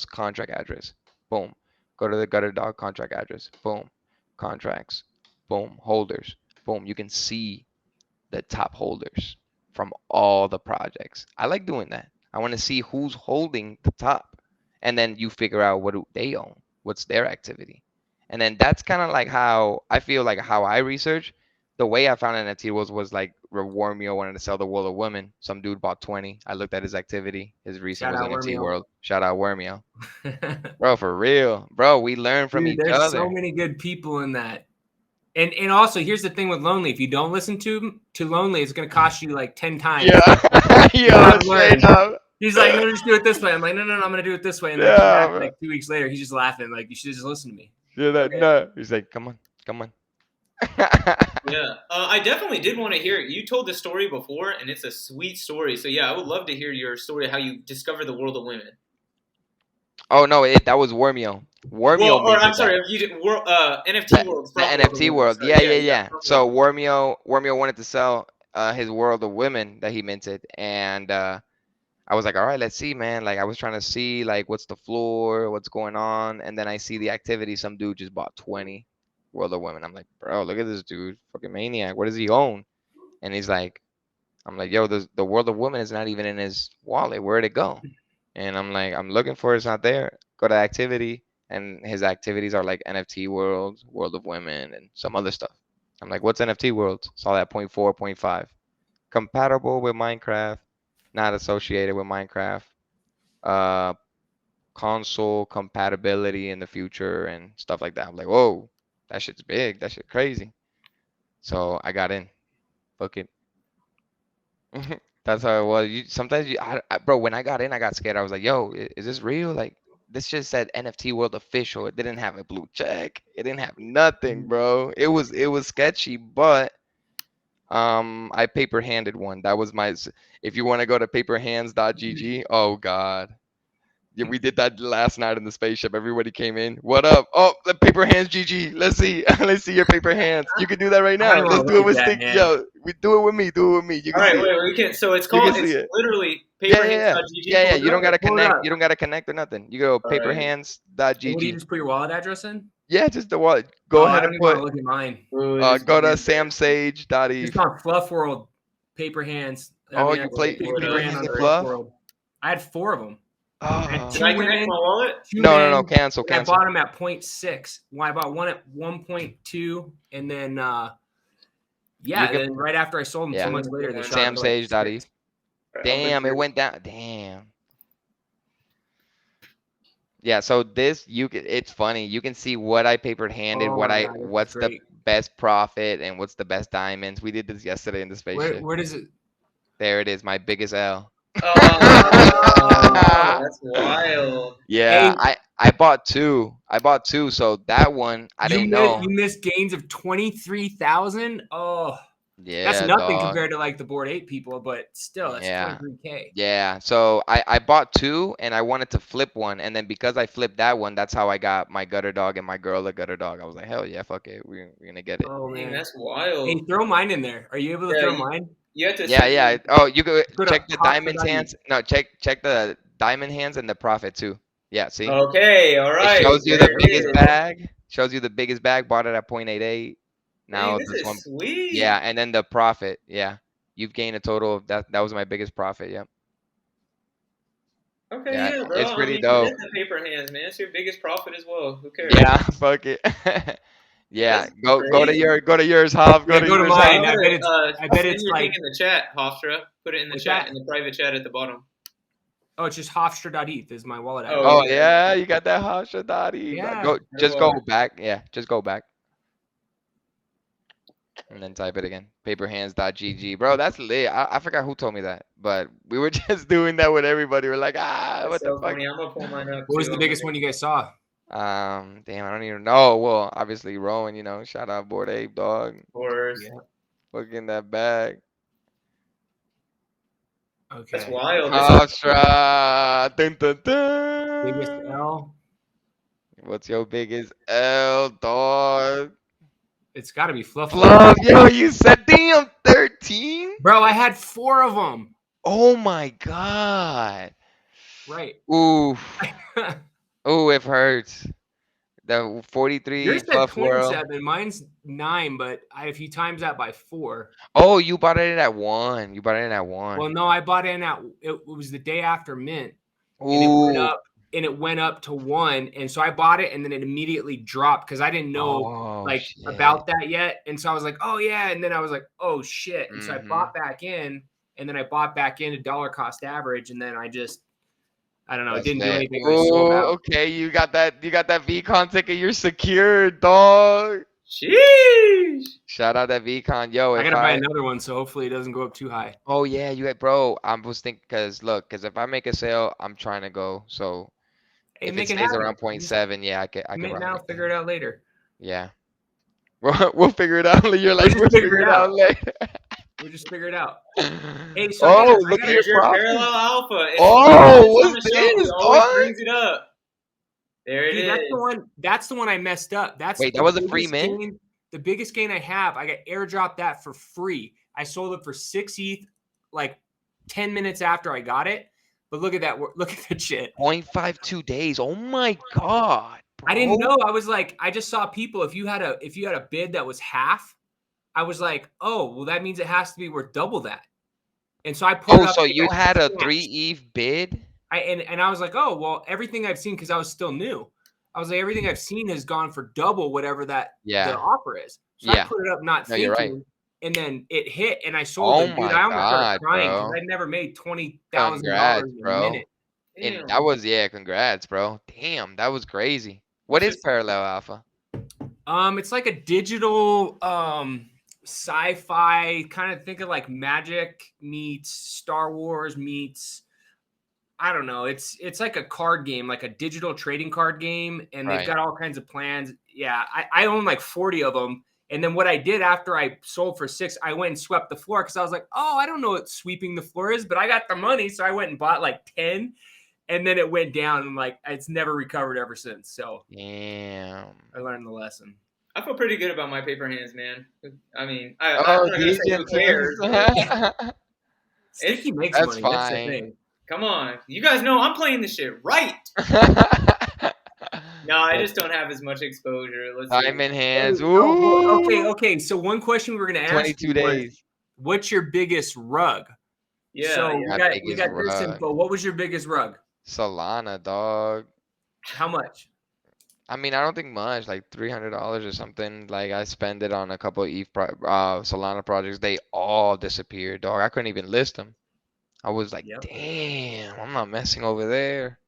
contract address, boom, go to the gutter dog contract address, boom, contracts, boom, holders, boom. You can see the top holders from all the projects. I like doing that. I want to see who's holding the top. And then you figure out what do they own, what's their activity. And then that's kind of like how I feel like how I research. The way I found NFT was like Warmio wanted to sell the World of Women. Some dude bought 20. I looked at his activity. His recent Shout was out NFT Wormio. World. Shout out Wormio. Bro, for real. Bro, we learn from Dude, each there's other. so many good people in that. And also, here's the thing with Lonely. If you don't listen to Lonely, it's going to cost you like 10 times. Yeah. Yo, straight up. He's like, no, just do it this way. I'm like, no, I'm going to do it this way. And then come back like 2 weeks later. He's just laughing. Like, you should just listen to me. Yeah, no. He's like, come on. yeah, I definitely did want to hear it. You told the story before, and it's a sweet story. So yeah, I would love to hear your story, how you discovered the world of women. Oh no, that was Wormio. Well, or I'm minted sorry, that. if you did NFT World. The NFT world. Sorry, Yeah. So Wormio wanted to sell his World of Women that he minted, and I was like, all right, let's see, man. Like I was trying to see like what's the floor, what's going on, and then I see the activity. Some dude just bought 20 World of Women. I'm like, bro, look at this dude, fucking maniac. What does he own? And he's like, I'm like, yo, the World of Women is not even in his wallet. Where'd it go? And I'm like, I'm looking for it. It's not there. Go to activity, and his activities are like NFT World, World of Women, and some other stuff. I'm like, what's NFT World? Saw that 0.4, 0.5. Compatible with Minecraft, not associated with Minecraft. Console compatibility in the future and stuff like that. I'm like, whoa, that shit's big. That shit crazy. So I got in. Fuck it. That's how it was. Sometimes bro, when I got in, I got scared. I was like, yo, is this real? Like, this just said NFT World Official. It didn't have a blue check. It didn't have nothing, bro. It was sketchy, but I paper handed one. That was my. If you want to go to paperhands.gg, oh god. Yeah, we did that last night in the spaceship. Everybody came in. What up? Oh, the paper hands, GG. Let's see. Let's see your paper hands. You can do that right now. Let's do it with stick. Yo, we do it with me. Do it with me. You can All right, see wait, it. we can. So it's You called. can see It's it. literally Yeah. paperhands.gg. Yeah. You don't gotta Pull it connect. up. You don't gotta connect or nothing. You go All right. What do you paperhands.gg. just put your wallet address in? Yeah, just the wallet. Go I ahead don't and even want to put. look at mine. Ooh, this Go to is samsage.eth. Just on Fluff World paper hands. I Oh, mean, I you paper paper hand handed on Fluff fluff? World. I had 4 of them. I had Oh. Did 2 I connect women, my wallet? 2 No, men. cancel, And I cancel. bought them at 0.6. Well, I bought one at 1.2, and then then right after I sold them 2 months later, they shot up to like 6. Samsage.eth. Right, Damn, it went down. Damn. Yeah, so it's funny. You can see what I papered handed, Oh my God, this is what's the great. best profit and what's the best diamonds. We did this yesterday in the spaceship. Where does it? There it is, my biggest L. Oh, that's wild. Yeah, Hey, I bought two. So that one I didn't know. You missed gains of 23,000. Oh, that's Yeah, nothing dog. compared to like the Board 8 people, but still, that's Yeah. 23K. Yeah, so I bought two and I wanted to flip one, and then because I flipped that one, that's how I got my gutter dog and my girl a gutter dog. I was like, hell yeah, fuck it, we're gonna get it. Oh Dang, man, that's wild. hey, throw mine in there. Are you able to Yeah, throw mine? You have to. Yeah. Oh, you go Go to check the diamonds Hotspot.eth. hands. No, check the diamond hands and the profit too. Yeah, see, Okay, all right. it shows you There the it biggest is. bag. Shows you the biggest bag. Bought it at 0.88. Dang, Now this this is one. sweet. Yeah, and then the profit. Yeah, you've gained a total of that. That was my biggest profit. Yep. Okay, Yeah, yeah, bro. it's I pretty mean, dope. it is the paper hands, man. It's your biggest profit as well. Who cares? Yeah, fuck it. Yeah, That's go to crazy. yours, Hov. Yeah, go to mine. I bet Send it's your like. thing in the chat, Hofstra. Put it in the What's chat, that? in the private chat at the bottom. Oh, it's just Hofstra.eth is my wallet address. Oh, Oh okay. yeah, you got that Hashadati. Yeah. Just go back. Yeah, just go back. And then type it again. Paperhands.gg. Bro, that's lit. I forgot who told me that. But we were just doing that with everybody. We're like, That's what the so fuck? funny. I'm gonna pull mine up. What was too. the biggest one you guys saw? Damn, I don't even know. Well, obviously Rowan, shout out Board Ape, dog. Of course. Yeah. Look in that bag. Okay. That's wild. Hofstra. Dun, dun, dun. Biggest L. What's your biggest L, dog? It's got to be Fluff. Fluff, yo, you said damn 13? Bro, I had 4 of them. Oh my god. Right. Ooh. Ooh, it hurts. The 43 Yours said Fluff World. 27. Mine's 9, but if you times that by 4. Oh, you bought it in at 1. Well, no, I bought it it was the day after mint. Ooh. And it went up to 1, and so I bought it, and then it immediately dropped because I didn't know about that yet, and so I was like, oh yeah, and then I was like, oh shit, and so I bought back in, and then I bought back in a dollar cost average, and then I don't know, it didn't do anything. Oh, okay, you got that VCon ticket, you're secured, dog. Sheesh. Shout out that VCon, yo. I gotta buy another one, so hopefully it doesn't go up too high. Oh yeah, bro. I was thinking because if I make a sale, I'm trying to go. So if it stays around 0.7, yeah, I can. Now, figure it out later. Yeah, we'll figure it out. You're like, we'll figure it out later. We'll just figure it out. Hey, so look at your parallel alpha. What's this? Always brings it up. There it is. That's the one I messed up. That was a free mint. The biggest gain I have, I got airdropped that for free. I sold it for 6 ETH, like 10 minutes after I got it. But look at that. Look at that shit. 0.52 days. Oh my god. Bro. I didn't know. I was like, I just saw people. If you had a bid that was half, I was like, oh, well, that means it has to be worth double that. And so I put. Oh, so you had a 3 ETH bid? And I was like, oh, well, everything I've seen, because I was still new. I was like, everything I've seen has gone for double whatever the offer is. So I put it up not thinking, you're right. And then it hit, and I sold it. Dude, I almost started crying because I never made $20,000 in a minute. And that was congrats, bro. Damn, that was crazy. What is Parallel Alpha? It's like a digital sci-fi kind of, think of like Magic meets Star Wars meets, I don't know. It's like a card game, like a digital trading card game, and they've got all kinds of plans. Yeah, I own like 40 of them. And then what I did after I sold for 6, I went and swept the floor because I was like, oh, I don't know what sweeping the floor is, but I got the money, so I went and bought like 10, and then it went down, and like it's never recovered ever since. So damn, I learned the lesson. I feel pretty good about my paper hands, man. I mean, I'm not gonna say who cares. Sticky makes that's money. Fine. That's the thing. Come on, you guys know I'm playing this shit right. No, I just don't have as much exposure. Let's see. Diamond hands. Okay, Ooh. okay. So one question we were going to ask 22 you was, days. what's your biggest rug? Yeah, So yeah. My we biggest got this rug. info. What was your biggest rug? Solana, dog. How much? I mean, I don't think much, like $300 or something. Like I spend it on a couple of Solana projects. They all disappeared, dog. I couldn't even list them. I was like, Yep. damn, I'm not messing over there.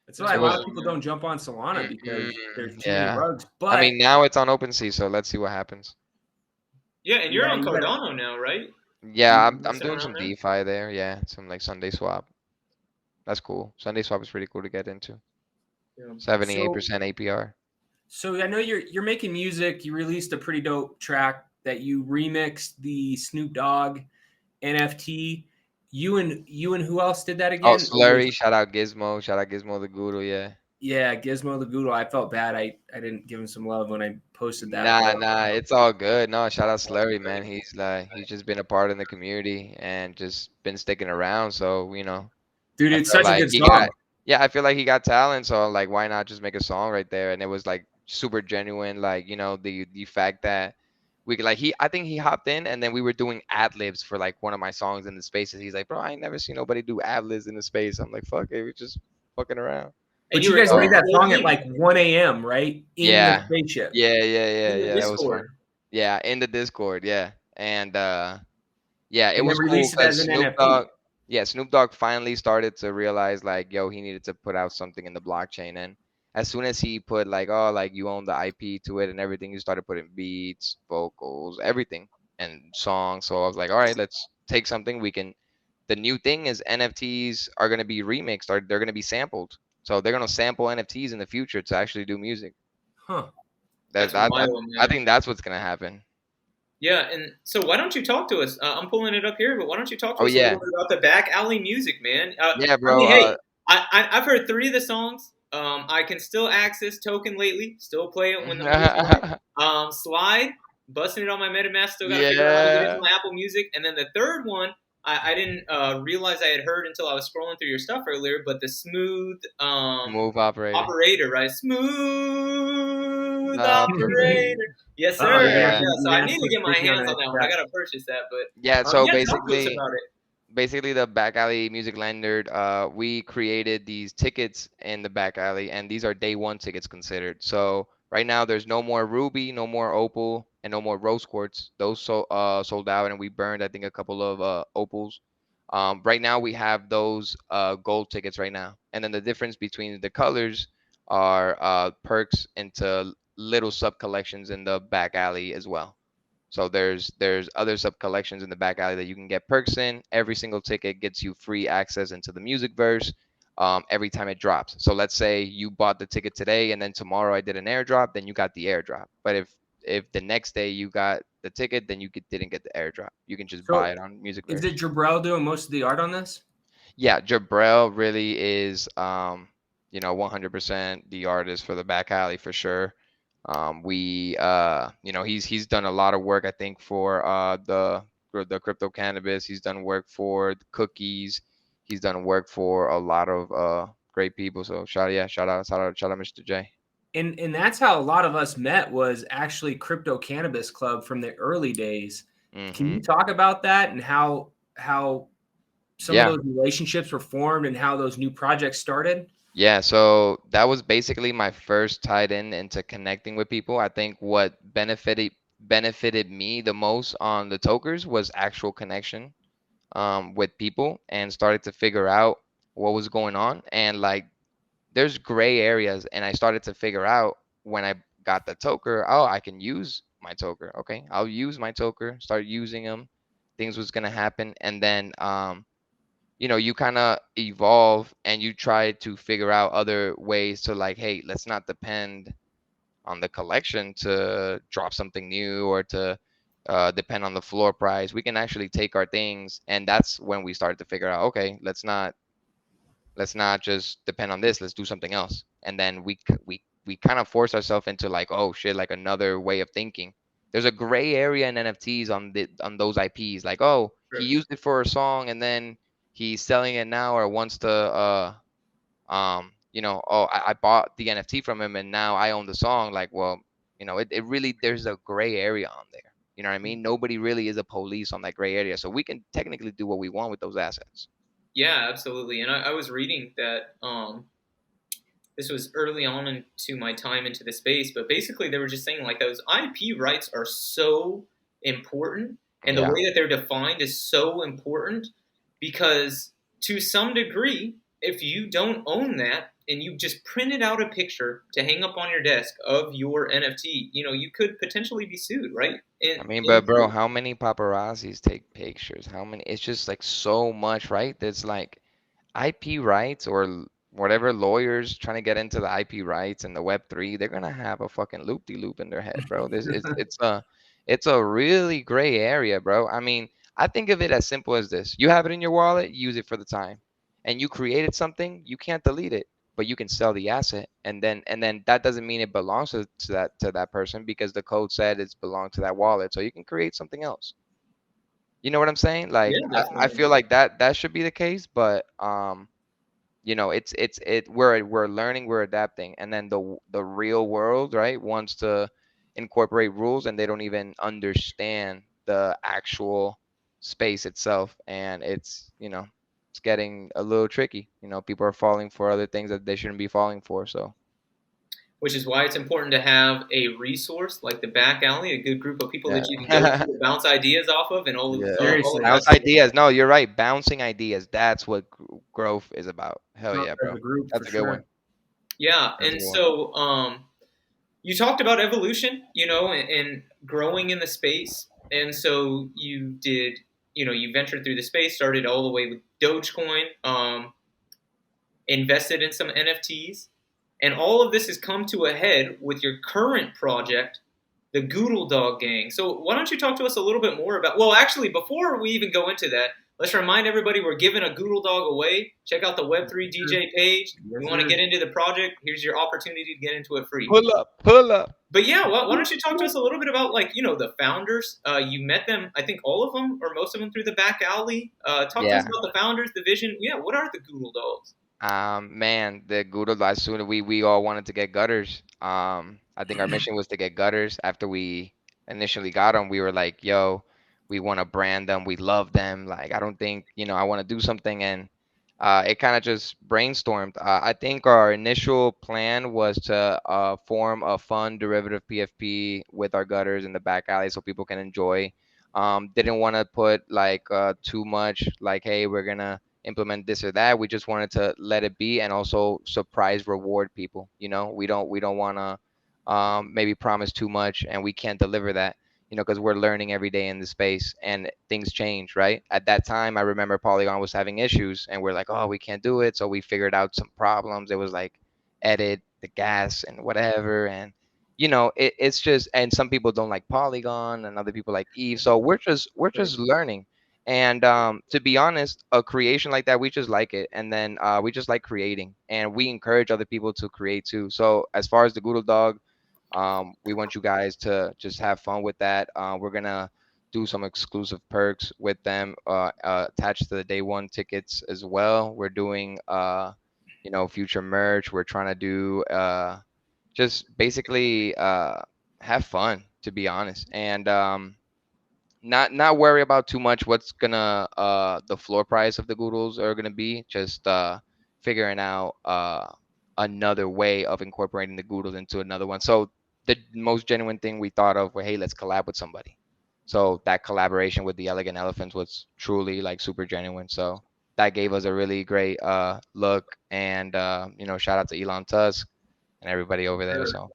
That's That's why a It lot of was, wild, people man. don't jump on Solana because there's too many yeah. rugs. I But mean, now it's on OpenSea, so let's see what happens. Yeah, and you're yeah, on you gotta Cardano now, right? Yeah, You I'm messing doing around some there? DeFi there. Yeah, some like Sunday swap. That's cool. Sunday swap is pretty cool to get into. Yeah. 78% APR. so I know you're making music. You released a pretty dope track that you remixed the Snoop Dogg NFT. You and who else did that Oh, again? It was Slurry, shout out Gizmo, shout out Gizmo the Guru, yeah. yeah, Gizmo the Goodle. I felt bad. I didn't give him some love when I posted that, Nah, but nah, it's all good. No, shout out Slurry, man. He's just been a part in the community and just been sticking around. So, dude, I it's feel such a like good he got, song. yeah, I feel like he got talent. So like, why not just make a song right there? And it was like super genuine. Like, the fact that I think he hopped in and then we were doing ad libs for like one of my songs in the spaces. He's like, bro, I ain't never seen nobody do ad libs in the space. I'm like, fuck it, we're just fucking around. And But you you guys So made recorded that both song at these like 1 a.m., right? In the yeah, spaceship. yeah. in That the was fun. Discord. Yeah, in the Discord, yeah. And yeah, it And then was cool release it as because an NFT. Snoop Dogg finally started to realize like, yo, he needed to put out something in the blockchain. And as soon as he put like, oh, like you own the IP to it and everything, he started putting beats, vocals, everything, and songs. So I was like, all right, let's take something we can. The new thing is NFTs are gonna be remixed, or they're gonna be sampled. So they're gonna sample NFTs in the future to actually do music. Huh. That That's that, that wild, I man. think that's what's gonna happen. Yeah, and so why don't you talk to us? I'm pulling it up here, but why don't you talk to Oh us a yeah, little bit about the back alley music, man? yeah, I bro. mean, hey, I've heard three of the songs. I can still access Token lately. Still play it when the mood's right. Slide, busting it on my MetaMask. Still got to figure out how to get into Yeah. my Apple Music. And then the third one, I didn't realize I had heard until I was scrolling through your stuff earlier. But the smooth Move operator. operator, right? Smooth Operator. operator. Yes, Oh, sir. you're gonna Yeah, have Yeah. to so you're I gonna have need to to put get my Sticky on hands the on next that one. I track. gotta purchase that, but Yeah, so yeah, talk to us basically about it. basically the back alley music lanyard, we created these tickets in the back alley and these are day one tickets considered. So right now there's no more ruby, no more opal, and no more rose quartz. Those sold out and we burned I think a couple of opals. Right now we have those gold tickets right now. And then the difference between the colors are perks into little sub collections in the back alley as well. So there's other sub collections in the back alley that you can get perks in. Every single ticket gets you free access into the music verse every time it drops. So let's say you bought the ticket today and then tomorrow I did an airdrop, then you got the airdrop. But if the next day you got the ticket, then didn't get the airdrop. You can just buy So it on music is verse. it Jabrel doing most of the art on this? Yeah, Jabrel really is 100% the artist for the back alley for sure. He's done a lot of work I think for the crypto cannabis. He's done work for the cookies. He's done work for a lot of great people. So shout out Mr. J. And that's how a lot of us met, was actually Crypto Cannabis Club from the early days. Can you Hmm. talk about that and how some of Yeah. those relationships were formed and how those new projects started? Yeah, so that was basically my first tied in into connecting with people. I think what benefited me the most on the tokers was actual connection with people and started to figure out what was going on. And like there's gray areas and I started to figure out when I got the toker, oh, I can use my toker. Okay, I'll use my toker, start using them. Things was gonna happen. And then you kind of evolve and you try to figure out other ways to like, hey, let's not depend on the collection to drop something new or to depend on the floor price. We can actually take our things, and that's when we started to figure out, okay, let's not just depend on this. Let's do something else. And then we kind of force ourselves into like, oh shit, like another way of thinking. There's a gray area in NFTs on those IPs. Like, oh, he Sure. used it for a song and then he's selling it now or wants to oh, I bought the NFT from him and now I own the song. Like, well, it really, there's a gray area on there. You know what I mean? Nobody really is a police on that gray area. So we can technically do what we want with those assets. Yeah, absolutely. And I was reading that this was early on into my time into the space, but basically they were just saying like those IP rights are so important, and the Yeah. way that they're defined is so important because to some degree, if you don't own that and you just printed out a picture to hang up on your desk of your NFT, you could potentially be sued, right? I mean, but bro, how many paparazzis take pictures? How many? It's just like so much, right? There's like IP rights or whatever lawyers trying to get into the IP rights and the Web3, they're gonna have a fucking loop-de-loop in their head, bro. This is it's a really gray area, bro. I mean, I think of it as simple as this: you have it in your wallet, use it for the time, and you created something, you can't delete it, but you can sell the asset, and then that doesn't mean it belongs to that person because the code said it's belonged to that wallet, so you can create something else. You know what I'm saying? Like, Yeah, I definitely. feel like that should be the case, but we're learning, we're adapting, and then the real world, right, wants to incorporate rules and they don't even understand the actual space itself, and it's getting a little tricky. People are falling for other things that they shouldn't be falling for. So Which is why it's important to have a resource like the back alley, a good group of people yeah. that you can go to to bounce ideas off of, and all of Seriously, that. Bounce ideas. No, you're right. Bouncing ideas. That's what growth is about. Hell growth yeah, as bro. a group for That's a good one. sure. Yeah, That's a and good one. so you talked about evolution, and growing in the space, and so you did, you ventured through the space, started all the way with Dogecoin, invested in some NFTs, and all of this has come to a head with your current project, the Goodle Dog Gang. So why don't you talk to us a little bit more about? Well, actually, before we even go into that, let's remind everybody we're giving a Goodle Dog away. Check out the Web3 DJ page. Yes, You want to sir. get into the project? Here's your opportunity to get into it free. Pull up. Pull up. But yeah, why don't you talk to us a little bit about like the founders? You met them, I think all of them or most of them through the back alley. Talk to us Yeah. about the founders, the vision. Yeah, what are the Goodle Dogs? Man, the Guru, as soon as we all wanted to get gutters. I think our mission was to get gutters. After we initially got them, we were like, yo, we want to brand them. We love them. Like, I don't think, I want to do something. And it kind of just brainstormed. I think our initial plan was to form a fun derivative PFP with our gutters in the back alley so people can enjoy. Didn't want to put like too much, like, hey, we're gonna implement this or that. We just wanted to let it be and also surprise reward people. We don't want to maybe promise too much and we can't deliver that. Because we're learning every day in the space and things change, right? At that time, I remember Polygon was having issues and we're like, oh, we can't do it. So we figured out some problems. It was like edit the gas and whatever. And it's just, and some people don't like Polygon and other people like Eve. So we're just learning. And to be honest, a creation like that, we just like it. And then we just like creating. And we encourage other people to create too. So as far as the Goodle Dog, we want you guys to just have fun with that. We're going to do some exclusive perks with them attached to the day one tickets as well. We're doing, future merch. We're trying to do just basically have fun, to be honest. And not worry about too much what's gonna the floor price of the Goodles are gonna be. Just figuring out another way of incorporating the Goodles into another one. So the most genuine thing we thought of were, hey, let's collab with somebody. So that collaboration with the Elegant Elephants was truly like super genuine. So that gave us a really great look, and shout out to Elon Tusk and everybody over there. Sure. So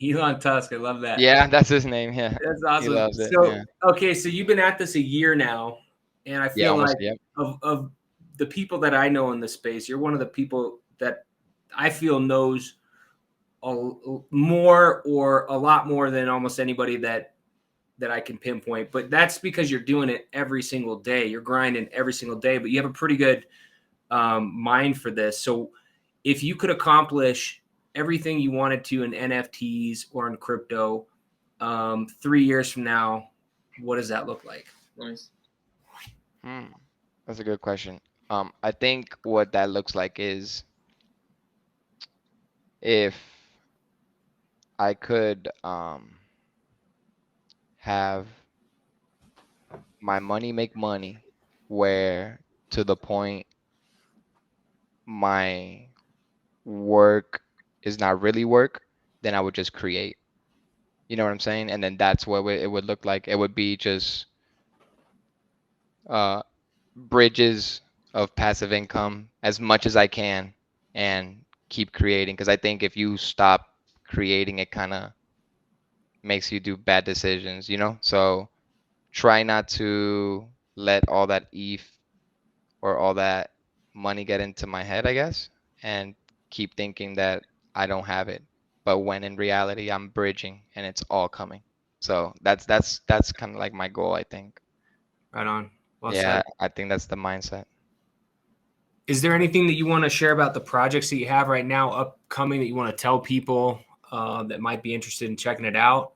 Elon Tusk, I love that. yeah, that's his name. Yeah, That's he awesome. loves it. So, Yeah, okay, so you've been at this a year now, and I yeah, feel almost. like Yep. of the people that I know in the space, you're one of the people that I feel knows more or a lot more than almost anybody that I can pinpoint. But that's because you're doing it every single day. You're grinding every single day, but you have a pretty good mind for this. So, if you could accomplish everything you wanted to in NFTs or in crypto, 3 years from now, what does that look like? Nice. That's a good question. I think what that looks like is if I could have my money make money, where to the point my work is not really work, then I would just create. You know what I'm saying? And then that's what it would look like. It would be just uh, bridges of passive income as much as I can and keep creating. Because I think if you stop creating, it kind of makes you do bad decisions, you know? So try not to let all that or all that money get into my head, I guess, and keep thinking that I don't have it. But when in reality, I'm bridging and it's all coming. So that's kind of like my goal, I think. Right on. Well Yeah, said. I think that's the mindset. Is there anything that you want to share about the projects that you have right now upcoming that you want to tell people that might be interested in checking it out?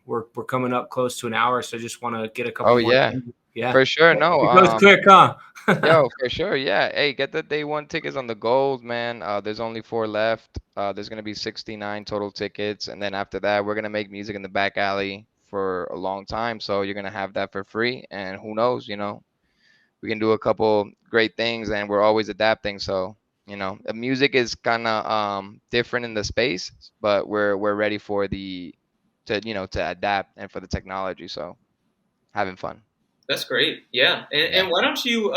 We're coming up close to an hour, so I just want to get a couple Oh more yeah, things. Yeah, for sure. No, it goes quick, huh? yo, for sure. Yeah. Hey, get the day one tickets on the gold, man. There's only 4 left. There's gonna be 69 total tickets, and then after that, we're gonna make music in the back alley for a long time. So you're gonna have that for free, and who knows, we can do a couple great things, and we're always adapting. So, the music is kind of different in the space, but we're ready for to adapt and for the technology. So having fun. That's great. Yeah. And Yeah. why don't you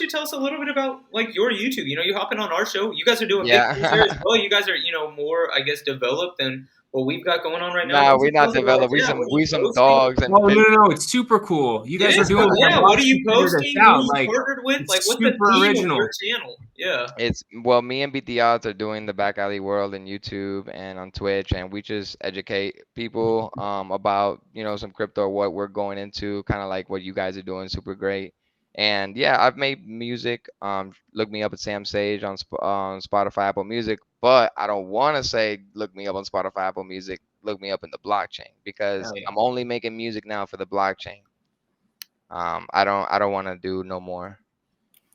tell us a little bit about like your YouTube? You hopping on our show. You guys are doing big things there as Yeah. well. You guys are, more, I guess, developed than what we've got going on right now. Nah, Just we're tell not us about, developed. We yeah, some what are you we some posting? dogs and Oh, no, fish. no, no. It's super cool. You guys Yeah, are doing so it. yeah, I've what are watched you you figure this posting? Who are out. you Like, partnered with? Like, it's what's the super theme of your original. channel? Yeah. It's well, me and BT Odds are doing the Back Alley World in YouTube and on Twitch, and we just educate people about some crypto, what we're going into, kind of like what you guys are doing, super great. And yeah, I've made music. Look me up at Sam Sage on Spotify, Apple Music, but I don't want to say look me up on Spotify, Apple Music. Look me up in the blockchain because Hell yeah. I'm only making music now for the blockchain. I don't want to do no more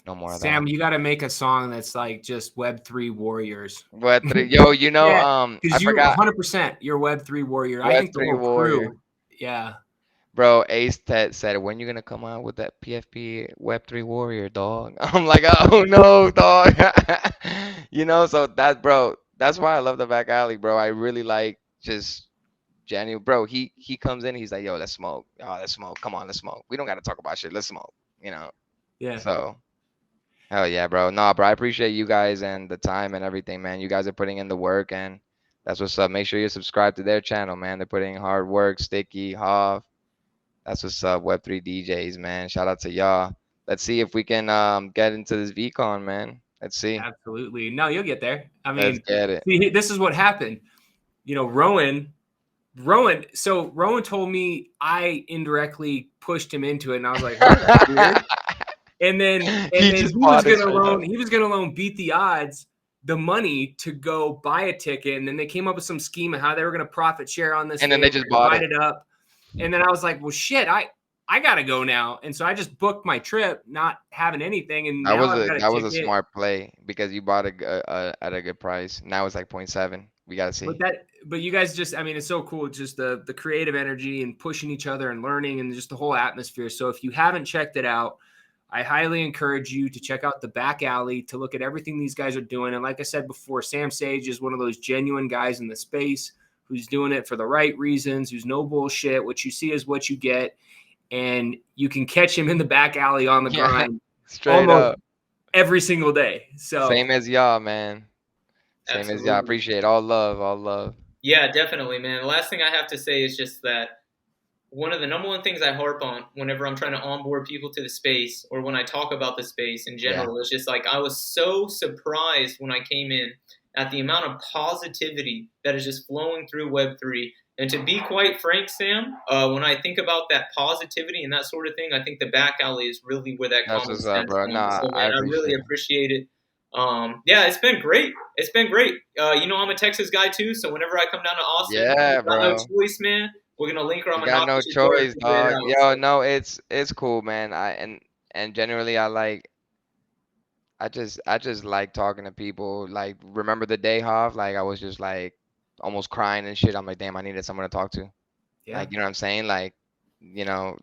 of that. Sam, you got to make a song that's like just Web3 warriors. But yo, Yeah, I because you forgot 100% you're Web3 warrior. I think the Web3 whole Warrior. crew. Yeah. Bro, Ace Ted said, when you gonna come out with that PFP Web3 Warrior, dog? I'm like, oh no, dog. So that's why I love the back alley, bro. I really like just genuine, bro. He comes in, he's like, yo, let's smoke. Oh, let's smoke. Come on, let's smoke. We don't gotta talk about shit. Let's smoke. You know. Yeah. So hell yeah, bro. Nah, bro, I appreciate you guys and the time and everything, man. You guys are putting in the work, and that's what's up. Make sure you subscribe to their channel, man. They're putting in hard work. Sticky, Hoff. That's what's up, Web3 DJs, man. Shout out to y'all. Let's see if we can get into this VCon, man. Let's see. Absolutely. No, you'll get there. I Let's mean, get it. see, this is what happened. Rowan told me I indirectly pushed him into it, and I was like, huh, that's weird. And then He just bought it straight up. he was gonna loan Beat the Odds the money to go buy a ticket, and then they came up with some scheme of how they were gonna profit share on this And then thing, they just bought divide it. it up. And then I was like, well, shit, I gotta go now. And so I just booked my trip, not having anything, and That now was I've a got a that was a ticket. smart play because you bought it at a good price. Now it's like 0.7. We gotta see. But you guys just, I mean, it's so cool. Just the creative energy and pushing each other and learning and just the whole atmosphere. So if you haven't checked it out, I highly encourage you to check out the back alley to look at everything these guys are doing. And like I said before, Sam Sage is one of those genuine guys in the space who's doing it for the right reasons, who's no bullshit. What you see is what you get. And you can catch him in the back alley on the Yeah, grind straight almost up. every single day. So Same as y'all, man. Same as y'all. Absolutely. Appreciate all love, all love. Yeah, definitely, man. The last thing I have to say is just that one of the number one things I harp on whenever I'm trying to onboard people to the space or when I talk about the space in Yeah. general is just like I was so surprised when I came in at the amount of positivity that is just flowing through Web3. And to be quite frank, Sam, when I think about that positivity and that sort of thing, I think the back alley is really where that That's common what's up, sense bro. comes. Nah, So, I man, I really appreciate it. appreciate it. Yeah, it's been great. It's been great. I'm a Texas guy too, so whenever I come down to Austin, Yeah, got no bro. choice, man. We're gonna link or I'm You gonna got knock no at your door and choice, figure it dog. out. Yo, So no, it's cool, man. And generally I just like talking to people. Like, remember the day, Hav? Like, I was just like almost crying and shit. I'm like, damn, I needed someone to talk to. Yeah. Like, you know what I'm saying? Like, you know,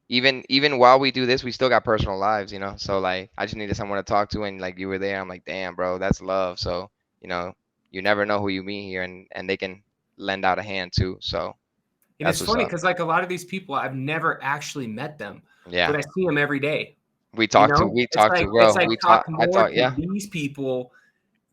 even while we do this, we still got personal lives, you know. So like, I just needed someone to talk to, and like you were there. I'm like, damn, bro, that's love. So you know, you never know who you meet here, and they can lend out a hand too. So And that's it's what's funny up. because like a lot of these people, I've never actually met them, Yeah, but I see them every day. we You talked to, know, we it's talked to, it's bro. like We talk talk. I more thought, to yeah, these people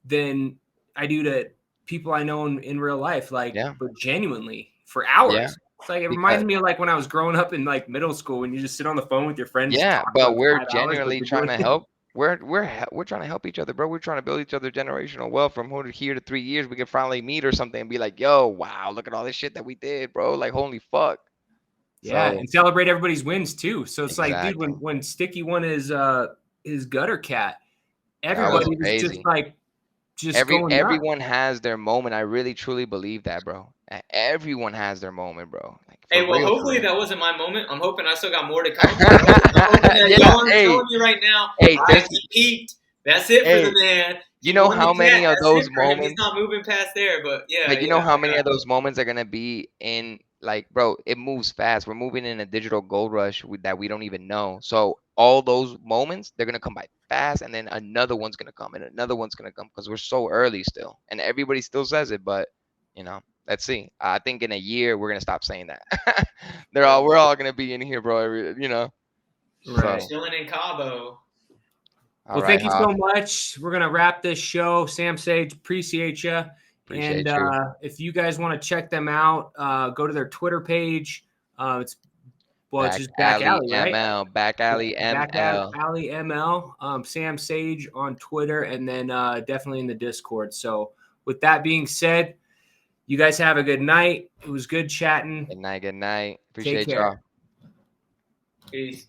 than I do to people I know in real life, like, yeah, but genuinely for yeah. hours. It's like it Because reminds me of like when I was growing up in like middle school when you just sit on the phone with your friends and yeah, talk for but like we're 5 hours, but genuinely you're trying doing to it. help. We're trying to help each other, bro. We're trying to build each other generational wealth from here to 3 years. We can finally meet or something and be like, yo, wow, look at all this shit that we did, bro. Like, holy fuck. Yeah, So and celebrate everybody's wins too. So it's like, dude, exactly, when Sticky won his gutter cat, that was everybody was just crazy. like just going nuts. Everyone has their moment. I really truly believe that, bro. Everyone has their moment, bro. Like for Hey, well, real, for hopefully real. that wasn't my moment. I'm hoping I still got more to come. I'm hoping that Yeah, y'all aren't hey, telling me right now, hey, all right, there's he peaked. That's it for the hey, man. you He know won the how cat. many of That's it those for him. He's moments, not moving past there. But yeah, but you know yeah, how many yeah. of those moments are gonna be in like, bro, it moves fast. We're moving in a digital gold rush that we don't even know. So all those moments, they're gonna come by fast, and then another one's gonna come, and another one's gonna come because we're so early still, and everybody still says it, but you know, let's see. I think in a year we're gonna stop saying that. We're all gonna be in here, bro. You know. Right. So, Chilling in Cabo. all Well, right, thank you Hav, so much. We're gonna wrap this show. Sam Sage, appreciate you. And appreciate you. if you guys want to check them out, go to their Twitter page. It's Back just Back Alley Alley, right? ML, Back Alley Back ML. Alley ML. Sam Sage on Twitter, and then definitely in the Discord. So, with that being said, you guys have a good night. It was good chatting. Good night, good night. Take Appreciate care. y'all. Peace.